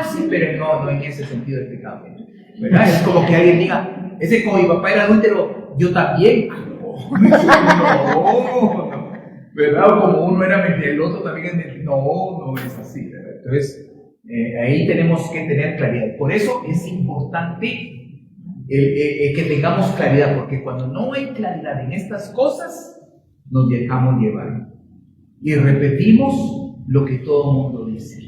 Sí, pero no en ese sentido del pecado, ¿verdad? Es como que alguien diga, ese como mi papá era adúltero, yo también. No, ¿verdad? O como uno era mentiroso, también es mentiroso. No es así, ¿verdad? Entonces, ahí tenemos que tener claridad. Por eso es importante que tengamos claridad, porque cuando no hay claridad en estas cosas, nos dejamos llevar. Y repetimos lo que todo el mundo dice,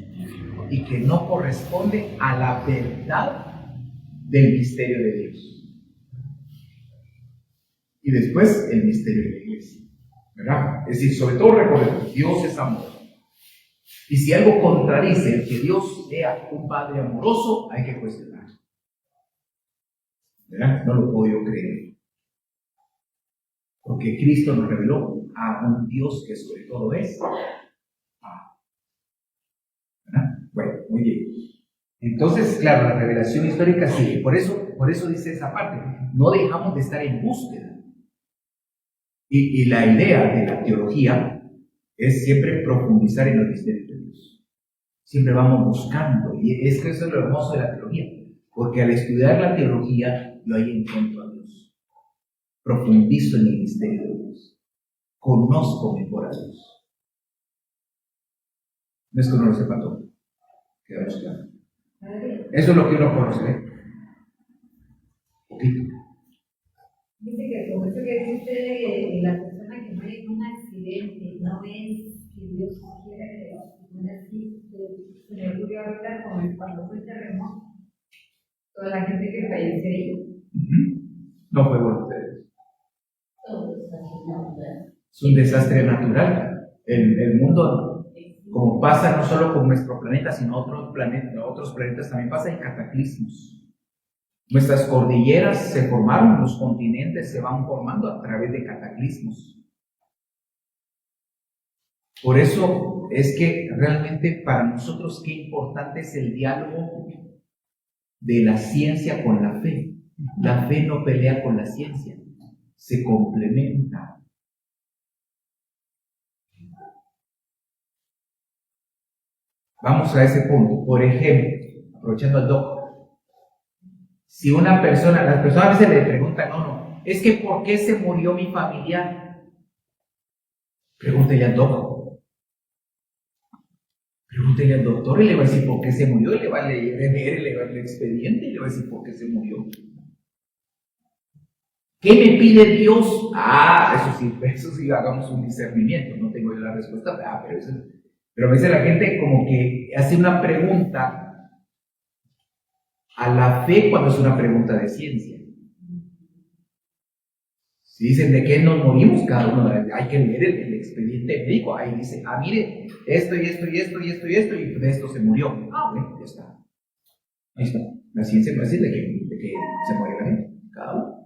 y que no corresponde a la verdad del misterio de Dios. Y después el misterio de la iglesia, ¿verdad? Es decir, sobre todo recordemos, Dios es amor. Y si algo contradice que Dios sea un Padre amoroso, hay que cuestionarlo, ¿verdad? No lo puedo yo creer. Porque Cristo nos reveló a un Dios que sobre todo es amor. ¿Verdad? Bueno, muy bien. Entonces, claro, la revelación histórica sigue. Por eso dice esa parte. No dejamos de estar en búsqueda. Y la idea de la teología es siempre profundizar en los misterios de Dios. Siempre vamos buscando. Y es que eso es lo hermoso de la teología. Porque al estudiar la teología, yo ahí encuentro a Dios. Profundizo en el misterio de Dios. Conozco mejor a Dios. No es que uno lo sepa todo. Quedamos claros. Eso es lo que uno conoce. Poquito. Dice que como eso que dice la persona que muere en un accidente, no es que Dios quiere, no es así, se me ocurrió ahorita cuando fue el terremoto, toda la gente que falleció ahí. No fue por ustedes. Es un desastre natural. El mundo, como pasa no solo con nuestro planeta, sino otros planetas también pasa en cataclismos. Nuestras cordilleras se formaron, los continentes se van formando a través de cataclismos. Por eso es que realmente para nosotros qué importante es el diálogo de la ciencia con la fe. La fe no pelea con la ciencia, se complementa. Vamos a ese punto. Por ejemplo, aprovechando el doctor, si una persona, las personas a veces le preguntan, no, es que ¿por qué se murió mi familiar? Pregúntele al doctor. Pregúntele al doctor y le va a decir por qué se murió, y le va a leer el expediente y le va a decir por qué se murió. ¿Qué me pide Dios? Eso sí, hagamos un discernimiento. No tengo yo la respuesta, pero a veces la gente como que hace una pregunta a la fe cuando es una pregunta de ciencia. Si dicen de qué nos morimos, cada uno hay que leer el expediente médico. Ahí dice, mire, esto y esto y esto y esto y esto, y de esto se murió. Bueno, ya está. Ahí está. La ciencia no dice de que se muere la gente, cada uno.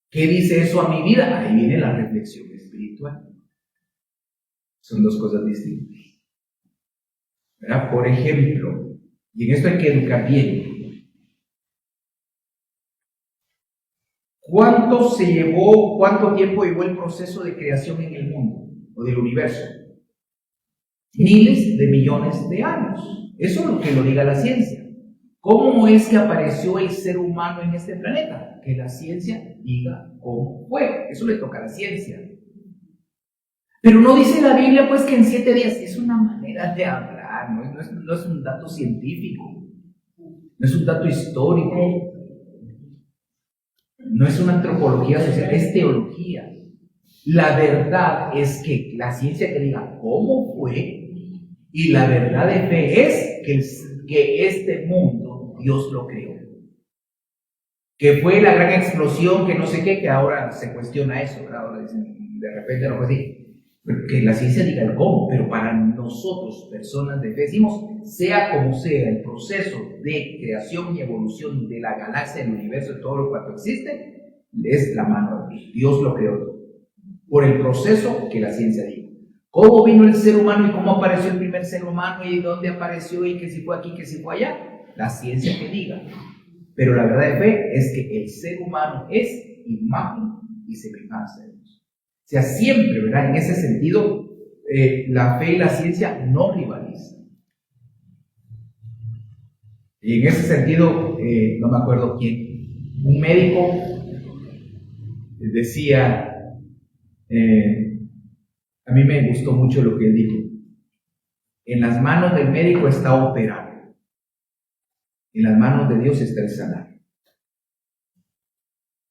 ¿Qué dice eso a mi vida? Ahí viene la reflexión espiritual. Son dos cosas distintas. ¿Verdad? Por ejemplo, y en esto hay que educar bien. ¿Cuánto tiempo llevó el proceso de creación en el mundo o del universo? Miles de millones de años. Eso es lo que lo diga la ciencia. ¿Cómo es que apareció el ser humano en este planeta? Que la ciencia diga cómo fue. Eso le toca a la ciencia. Pero no dice la Biblia pues que en 7 días. Es una manera de hablar, no es un dato científico, no es un dato histórico, no es una antropología social, es teología. La verdad es que la ciencia que diga cómo fue, y la verdad de fe es que este mundo Dios lo creó. Que fue la gran explosión, que no sé qué, que ahora se cuestiona eso, ¿verdad? Ahora dicen, de repente no puede decir. Que la ciencia diga el cómo, pero para nosotros, personas de fe, decimos, sea como sea el proceso de creación y evolución de la galaxia, del universo, de todo lo cuanto existe, es la mano de Dios. Dios lo creó todo. Por el proceso que la ciencia diga. ¿Cómo vino el ser humano y cómo apareció el primer ser humano y dónde apareció y que si fue aquí, que si fue allá? La ciencia que diga. Pero la verdad de fe es que el ser humano es imagen y semejanza de Dios. O sea, siempre, ¿verdad? En ese sentido, la fe y la ciencia no rivalizan. Y en ese sentido, no me acuerdo quién, un médico decía, a mí me gustó mucho lo que él dijo, en las manos del médico está operar, en las manos de Dios está el sanar.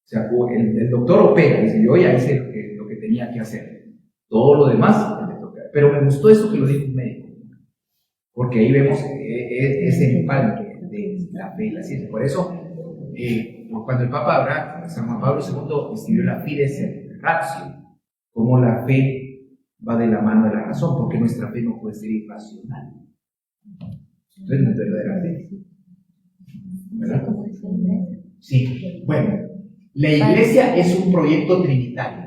O sea, el doctor opera, dice, yo ya hice lo que tenía que hacer. Todo lo demás me toca. Pero me gustó eso que lo dijo un médico. Porque ahí vemos ese empalme de la fe y la ciencia. Por eso, cuando el Papa San Juan Pablo II escribió la Fides Ratio, como la fe va de la mano de la razón, porque nuestra fe no puede ser irracional. Entonces no es verdadera fe. ¿Verdad? Sí. Bueno. La iglesia es un proyecto trinitario.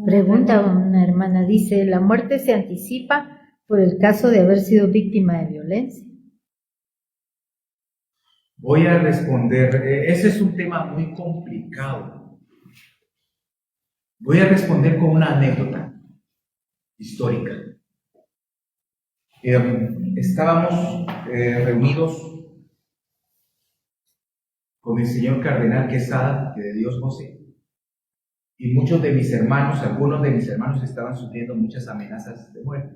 Pregunta una hermana, dice, ¿la muerte se anticipa por el caso de haber sido víctima de violencia? Voy a responder, ese es un tema muy complicado. Voy a responder con una anécdota histórica. Estábamos reunidos con el señor cardenal Quesada, que de Dios no sé, y muchos de mis hermanos, algunos de mis hermanos estaban sufriendo muchas amenazas de muerte,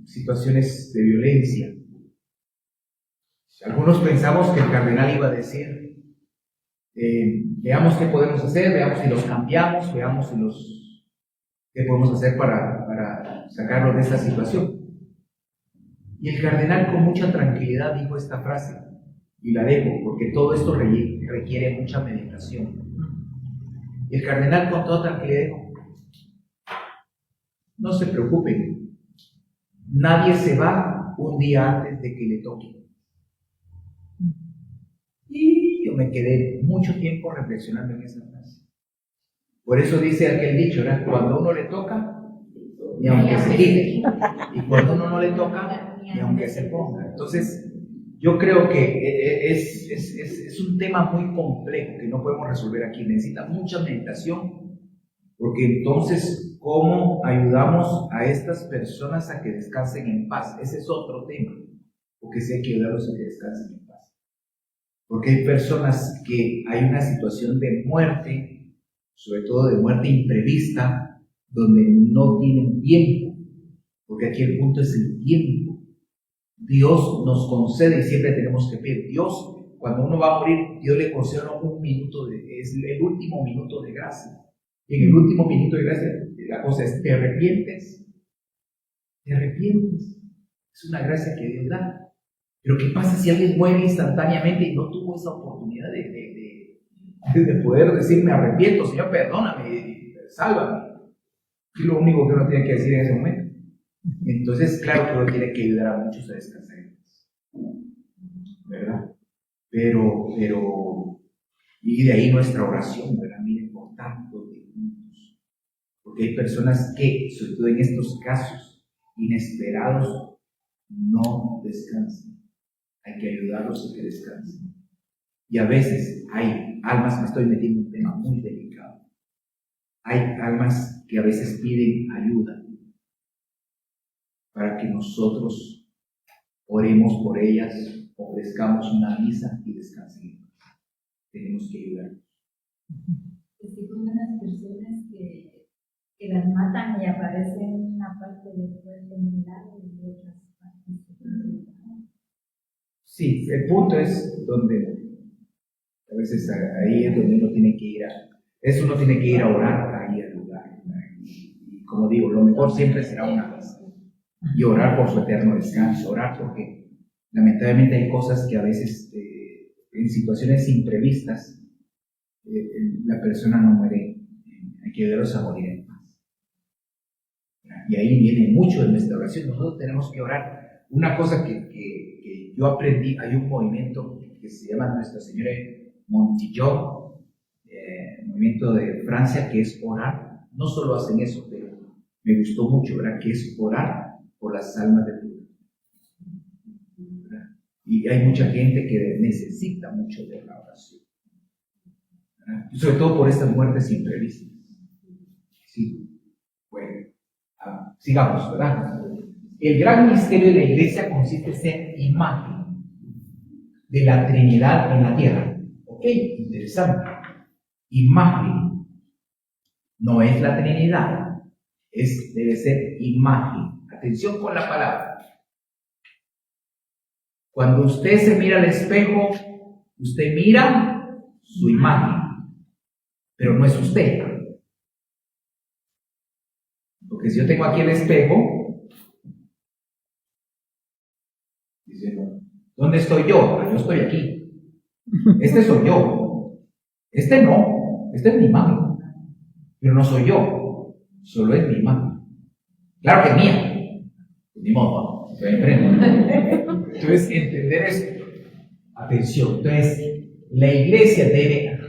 situaciones de violencia. Algunos pensamos que el cardenal iba a decir, veamos qué podemos hacer, veamos si los cambiamos, veamos qué podemos hacer para sacarlos de esta situación. Y el cardenal con mucha tranquilidad dijo esta frase, y la dejo porque todo esto requiere mucha meditación. Y el cardenal con toda tranquilidad dijo, no se preocupen, nadie se va un día antes de que le toque. Y yo me quedé mucho tiempo reflexionando en esa frase. Por eso dice aquel dicho, ¿verdad? Cuando uno le toca, ni aunque se quite, y cuando uno no le toca, ni aunque se ponga. Entonces, yo creo que es un tema muy complejo que no podemos resolver aquí. Necesita mucha meditación Porque entonces, ¿cómo ayudamos a estas personas a que descansen en paz? Ese es otro tema, porque sí hay que ayudarlos a que descansen en paz. Porque hay personas que hay una situación de muerte, sobre todo de muerte imprevista, donde no tienen tiempo, porque aquí el punto es el tiempo. Dios nos concede y siempre tenemos que pedir. Dios, cuando uno va a morir, Dios le concede un minuto, es el último minuto de gracia. Y en el último minuto de gracia, la cosa es, ¿te arrepientes? ¿Te arrepientes? Es una gracia que Dios da. Pero ¿qué pasa si alguien muere instantáneamente y no tuvo esa oportunidad de poder decir, me arrepiento, Señor, perdóname, sálvame? Es lo único que uno tiene que decir en ese momento. Entonces, claro que uno tiene que ayudar a muchos a descansar en paz, ¿verdad? Pero, y de ahí nuestra oración, ¿verdad? Miren, por tantos minutos. Porque hay personas que, sobre todo en estos casos inesperados, no descansan. Hay que ayudarlos a que descansen. Y a veces hay almas, me estoy metiendo en un tema muy delicado. Hay almas que a veces piden ayuda para que nosotros oremos por ellas, ofrezcamos una misa y descansen. Tenemos que ayudarlos. Así como las personas que las matan y aparecen en una parte después de milagro y otras partes. Sí, el punto es donde a veces ahí es donde uno tiene que ir uno tiene que ir a orar ahí al lugar. Y como digo, lo mejor siempre será una misa. Y orar por su eterno descanso, orar porque lamentablemente hay cosas que a veces en situaciones imprevistas la persona no muere, hay que ayudarlos a morir en paz. Y ahí viene mucho de nuestra oración. Nosotros tenemos que orar. Una cosa que yo aprendí, hay un movimiento que se llama Nuestra Señora Montillon, movimiento de Francia, que es orar. No solo hacen eso, pero me gustó mucho, ¿verdad? Que es orar por las almas de Dios. Y hay mucha gente que necesita mucho de la oración, ¿verdad? Y sobre todo por estas muertes imprevistas. Sí. Bueno, sigamos, ¿verdad? El gran misterio de la iglesia consiste en ser imagen de la Trinidad en la tierra. Ok, interesante. Imagen no es la Trinidad, debe ser imagen. Atención con la palabra. Cuando usted se mira al espejo, usted mira su imagen, pero no es usted. Porque si yo tengo aquí el espejo, dice, ¿dónde estoy yo? Yo estoy aquí. Este soy yo. Este no. Este es mi imagen. Pero no soy yo. Solo es mi imagen. Claro que es mía. Ni modo, estoy enfrente. Entonces, entender esto. Atención. Entonces, la iglesia debe,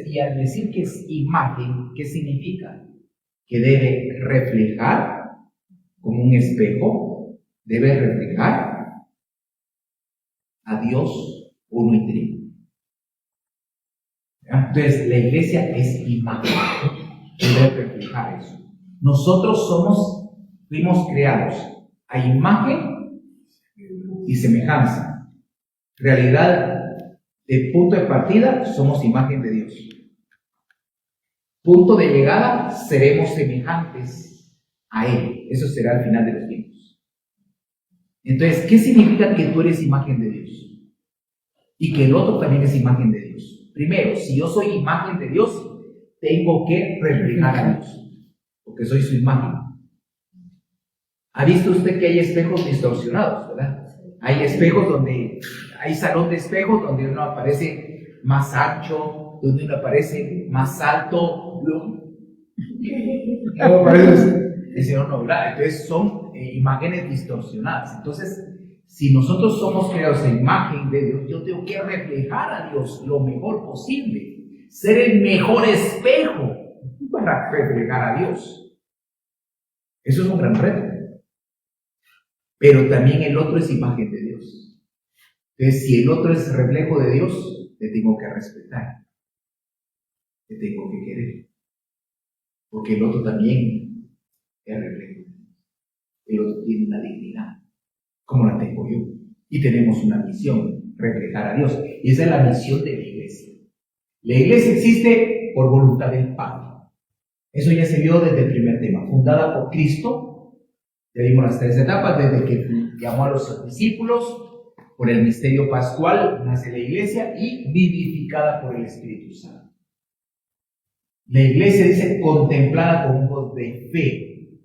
y al decir que es imagen, ¿qué significa? Que debe reflejar como un espejo, debe reflejar a Dios uno y trino. Entonces, la iglesia es imagen, debe reflejar eso. Nosotros fuimos creados a imagen y semejanza. Realidad, de punto de partida, somos imagen de Dios. Punto de llegada, seremos semejantes a Él. Eso será al final de los tiempos. Entonces, ¿qué significa que tú eres imagen de Dios? Y que el otro también es imagen de Dios. Primero, si yo soy imagen de Dios, tengo que reflejar a Dios, porque soy su imagen. ¿Ha visto usted que hay espejos distorsionados, verdad? Hay espejos hay salón de espejos donde uno aparece más ancho, donde uno aparece más alto. Entonces son imágenes distorsionadas. Entonces, si nosotros somos creados en imagen de Dios, yo tengo que reflejar a Dios lo mejor posible, ser el mejor espejo para reflejar a Dios. Eso es un gran reto. Pero también el otro es imagen de Dios. Entonces, si el otro es reflejo de Dios, le tengo que respetar, le tengo que querer. porque el otro también es reflejo. El otro tiene una dignidad, como la tengo yo. Y tenemos una misión, reflejar a Dios. Y esa es la misión de la iglesia. La iglesia existe por voluntad del Padre. Eso ya se vio desde el primer tema. Fundada por Cristo, ya vimos las 3 etapas, desde que llamó a los discípulos, por el misterio pascual nace la iglesia y vivificada por el Espíritu Santo. La iglesia dice contemplada con ojos de fe.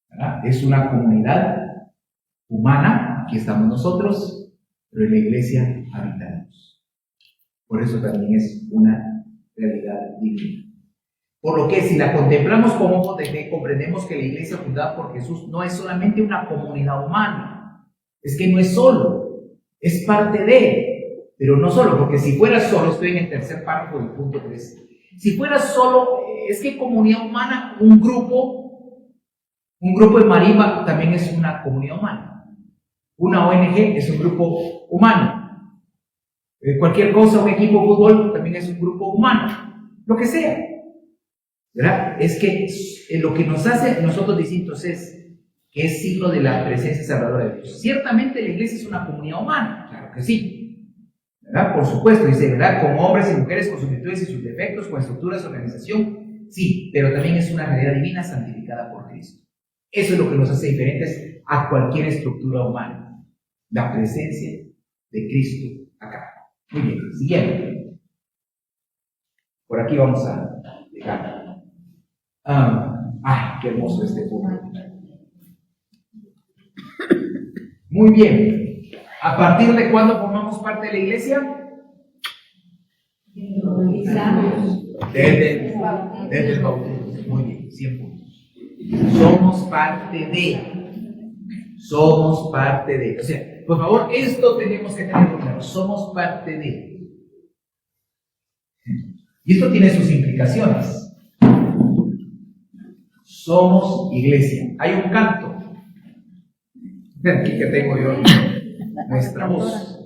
¿Verdad? Es una comunidad humana, aquí estamos nosotros, pero en la iglesia habitamos. Por eso también es una realidad divina. Por lo que si la contemplamos con ojos de fe, comprendemos que la iglesia fundada por Jesús no es solamente una comunidad humana, es que no es solo, es parte de, pero no solo, porque si fuera solo, estoy en el tercer párrafo del punto 3, si fuera solo, es que comunidad humana, un grupo en Marimba también es una comunidad humana, una ONG es un grupo humano, cualquier cosa, un equipo de fútbol también es un grupo humano, lo que sea. ¿Verdad? Es que lo que nos hace nosotros distintos es que es signo de la presencia salvadora de Dios. Ciertamente la iglesia es una comunidad humana, claro que sí, ¿verdad? Por supuesto, dice, ¿verdad? Con hombres y mujeres, con sus virtudes y sus defectos, con estructuras, organización, sí, pero también es una realidad divina santificada por Cristo. Eso es lo que nos hace diferentes a cualquier estructura humana, la presencia de Cristo acá. Muy bien, siguiente. Por aquí vamos a llegar. Qué hermoso este punto. Muy bien. ¿A partir de cuándo formamos parte de la iglesia? Desde el bautismo. Muy bien, 100 puntos. Somos parte de. O sea, por favor, esto tenemos que tenerlo claro. Somos parte de. Y esto tiene sus implicaciones. Somos iglesia. Hay un canto. Aquí que tengo yo nuestra voz.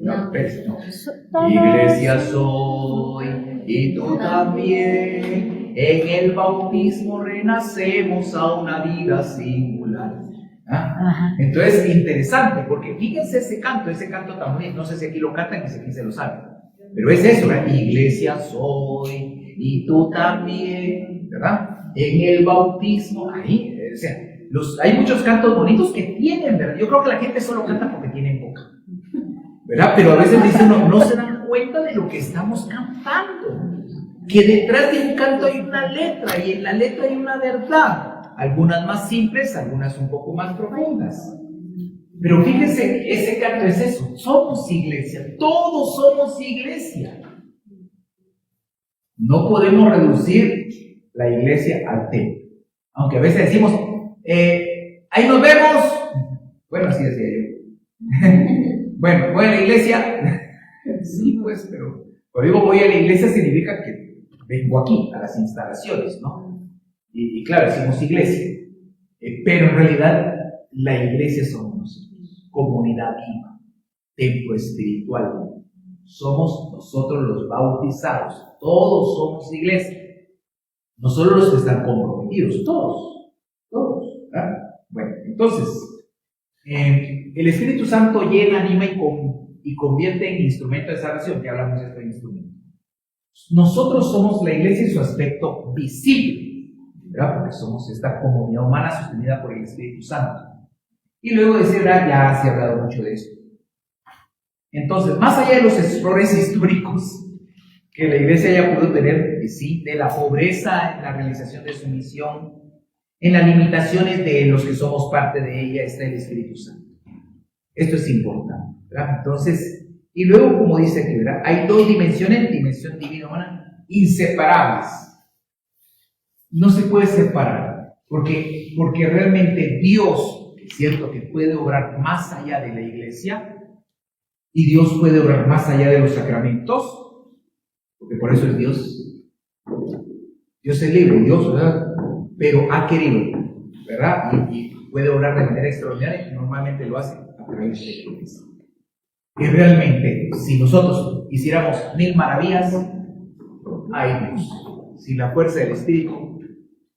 No. Iglesia soy y tú también. En el bautismo renacemos a una vida singular. Entonces, interesante, porque fíjense ese canto tan bonito. No sé si aquí lo cantan, ni si aquí se lo saben. Pero es eso, ¿verdad? Iglesia soy y tú también, ¿verdad? En el bautismo, ahí, o sea, hay muchos cantos bonitos que tienen, ¿verdad? Yo creo que la gente solo canta porque tiene boca, ¿verdad? Pero a veces dicen, no se dan cuenta de lo que estamos cantando, que detrás de un canto hay una letra, y en la letra hay una verdad, algunas más simples, algunas un poco más profundas. Pero fíjense, ese canto es eso, somos iglesia, todos somos iglesia. No podemos reducir la iglesia al templo. Aunque a veces decimos, ahí nos vemos. Bueno, así decía yo. Bueno, voy a la iglesia. Sí, pues, pero cuando digo voy a la iglesia significa que vengo aquí, a las instalaciones, ¿no? Y claro, decimos iglesia. Pero en realidad, la iglesia somos nosotros, comunidad viva, templo espiritual. Somos nosotros los bautizados, todos somos iglesia, no solo los que están comprometidos, todos, ¿verdad? Bueno, entonces, el Espíritu Santo llena, anima y convierte en instrumento de salvación, que hablamos de este instrumento. Nosotros somos la iglesia en su aspecto visible, ¿verdad? Porque somos esta comunidad humana sostenida por el Espíritu Santo. Y luego decir, ya se ha hablado mucho de esto. Entonces, más allá de los errores históricos que la iglesia haya podido tener, sí, de la pobreza en la realización de su misión, en las limitaciones de los que somos parte de ella, está el Espíritu Santo. Esto es importante, ¿verdad? Entonces, y luego, como dice aquí, ¿verdad? Hay dos dimensiones, dimensión divina y humana, inseparables. No se puede separar, porque realmente Dios, es cierto que puede obrar más allá de la iglesia, y Dios puede obrar más allá de los sacramentos, porque por eso es Dios. Dios es libre, Dios, ¿verdad? Pero ha querido, ¿verdad? Y puede obrar de manera extraordinaria, y normalmente lo hace a través de la iglesia. Y realmente, si nosotros hiciéramos 1000 maravillas, hay luz. Sin la fuerza del Espíritu,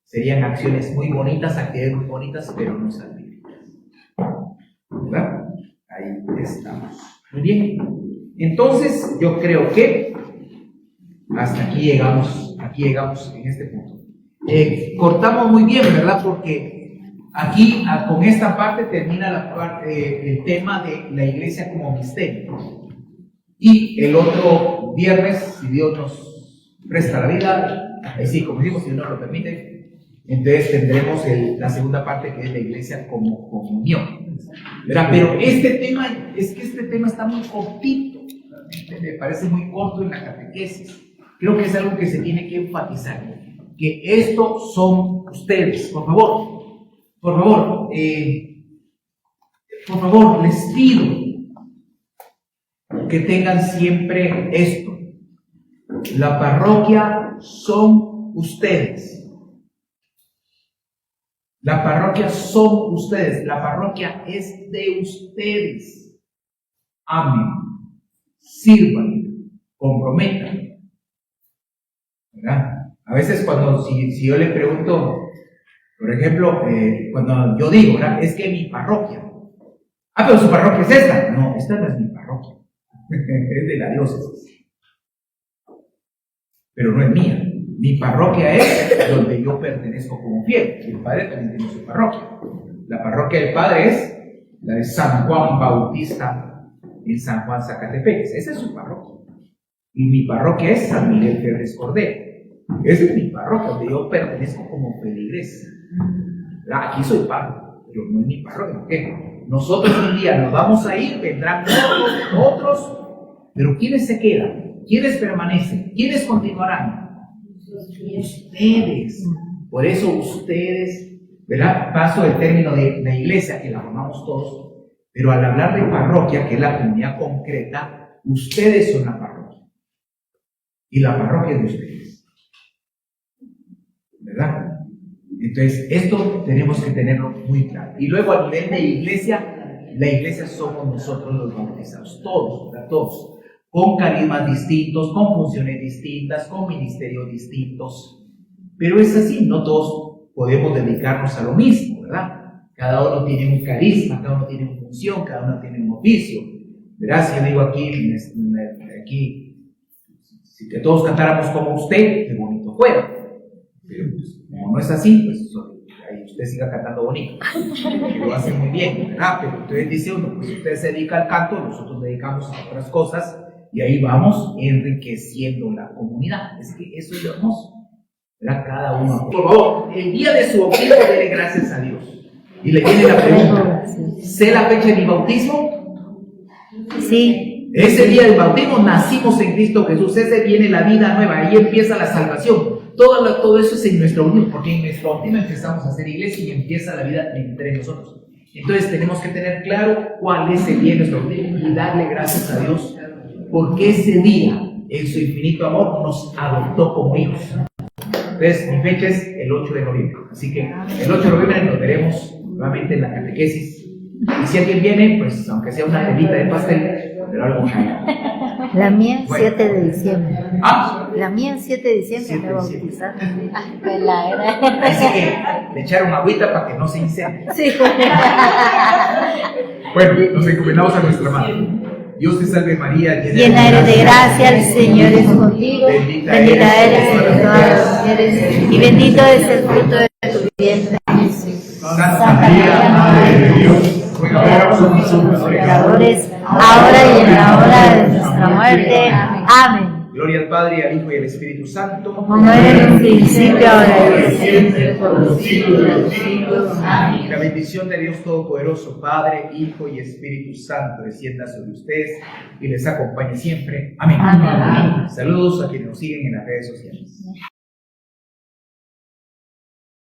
serían acciones muy bonitas, actividades muy bonitas, pero no salvíficas. ¿Verdad? Ahí estamos. Muy bien. Entonces, yo creo que hasta aquí llegamos en este punto. Cortamos muy bien, ¿verdad? Porque aquí, con esta parte, termina el tema de la iglesia como misterio. Y el otro viernes, si Dios nos presta la vida, así como digo, si Dios nos lo permite, entonces tendremos la segunda parte, que es la iglesia como comunión, ¿verdad? Pero este tema está muy cortito, realmente me parece muy corto en la catequesis. Creo que es algo que se tiene que enfatizar, que estos son ustedes. Por favor, les pido que tengan siempre esto: la parroquia son ustedes. La parroquia son ustedes. La parroquia es de ustedes. Amen. Sirvan. Comprometan. ¿Verdad? A veces si yo le pregunto, por ejemplo, cuando yo digo, ¿verdad? Es que mi parroquia. Pero su parroquia es esta. No, esta no es mi parroquia. Es de la diócesis. Pero no es mía. Mi parroquia es donde yo pertenezco como fiel. El Padre también tiene su parroquia. La parroquia del Padre es la de San Juan Bautista en San Juan Zacatepec. Esa es su parroquia. Y mi parroquia es San Miguel Febres Cordero. Esa es mi parroquia, donde yo pertenezco como feligres. Aquí soy párroco, pero no es mi parroquia. ¿Por qué? Nosotros un día nos vamos a ir, vendrán otros, pero ¿quiénes se quedan? ¿Quiénes permanecen? ¿Quiénes continuarán? Ustedes. Por eso ustedes, ¿verdad? Paso el término de la iglesia, que la formamos todos, pero al hablar de parroquia, que es la comunidad concreta, ustedes son la parroquia. Y la parroquia es de ustedes. ¿Verdad? Entonces, esto tenemos que tenerlo muy claro. Y luego, a nivel de iglesia, la iglesia somos nosotros los bautizados, todos, ¿verdad? Todos, con carismas distintos, con funciones distintas, con ministerios distintos. Pero es así, no todos podemos dedicarnos a lo mismo, ¿verdad? Cada uno tiene un carisma, cada uno tiene una función, cada uno tiene un oficio, ¿verdad? Si yo digo aquí, si que todos cantáramos como usted, qué bonito fuera. Pero pues, como no es así, pues ahí usted siga cantando bonito, que lo hace muy bien, ¿verdad? Pero entonces dice uno, pues usted se dedica al canto, nosotros nos dedicamos a otras cosas, y ahí vamos enriqueciendo la comunidad. Es que eso es lo hermoso, ¿verdad? Cada uno. Por favor, el día de su bautismo, dele gracias a Dios. Y le viene la pregunta: ¿sé la fecha de mi bautismo? Sí. Ese día del bautismo nacimos en Cristo Jesús, ese viene la vida nueva, ahí empieza la salvación. Todo eso es en nuestro bautismo, porque en nuestro bautismo empezamos a hacer iglesia y empieza la vida entre nosotros. Entonces tenemos que tener claro cuál es el día de nuestro bautismo y darle gracias a Dios, porque ese día, en su infinito amor, nos adoptó como hijos. Entonces, mi fecha es el 8 de noviembre. Así que el 8 de noviembre nos veremos nuevamente en la catequesis. Y si alguien viene, pues aunque sea una telita de pastel, pero algo hay. La mía, Bueno. 7 de diciembre. La mía, 7 de diciembre 7 me de bautizaron. Pues la era. Así que le echaron agüita para que no se incendie. Sí. Bueno, nos encomendamos a nuestra madre. Dios te salve María, Llena eres de gracia, el Señor es contigo. Bendita eres entre todas las mujeres, y bendito es el fruto de tu vientre, Jesús. Santa María, Madre de Dios, ruega por nosotros pecadores, ahora y en la hora de nuestra muerte. Amén. Gloria al Padre, al Hijo y al Espíritu Santo, Como era en un principio, ahora y siempre, por los siglos de los siglos. Amén. y la bendición de Dios Todopoderoso, Padre, Hijo y Espíritu Santo, descienda sobre ustedes y les acompañe siempre. Amén. Amén. Saludos a quienes nos siguen en las redes sociales.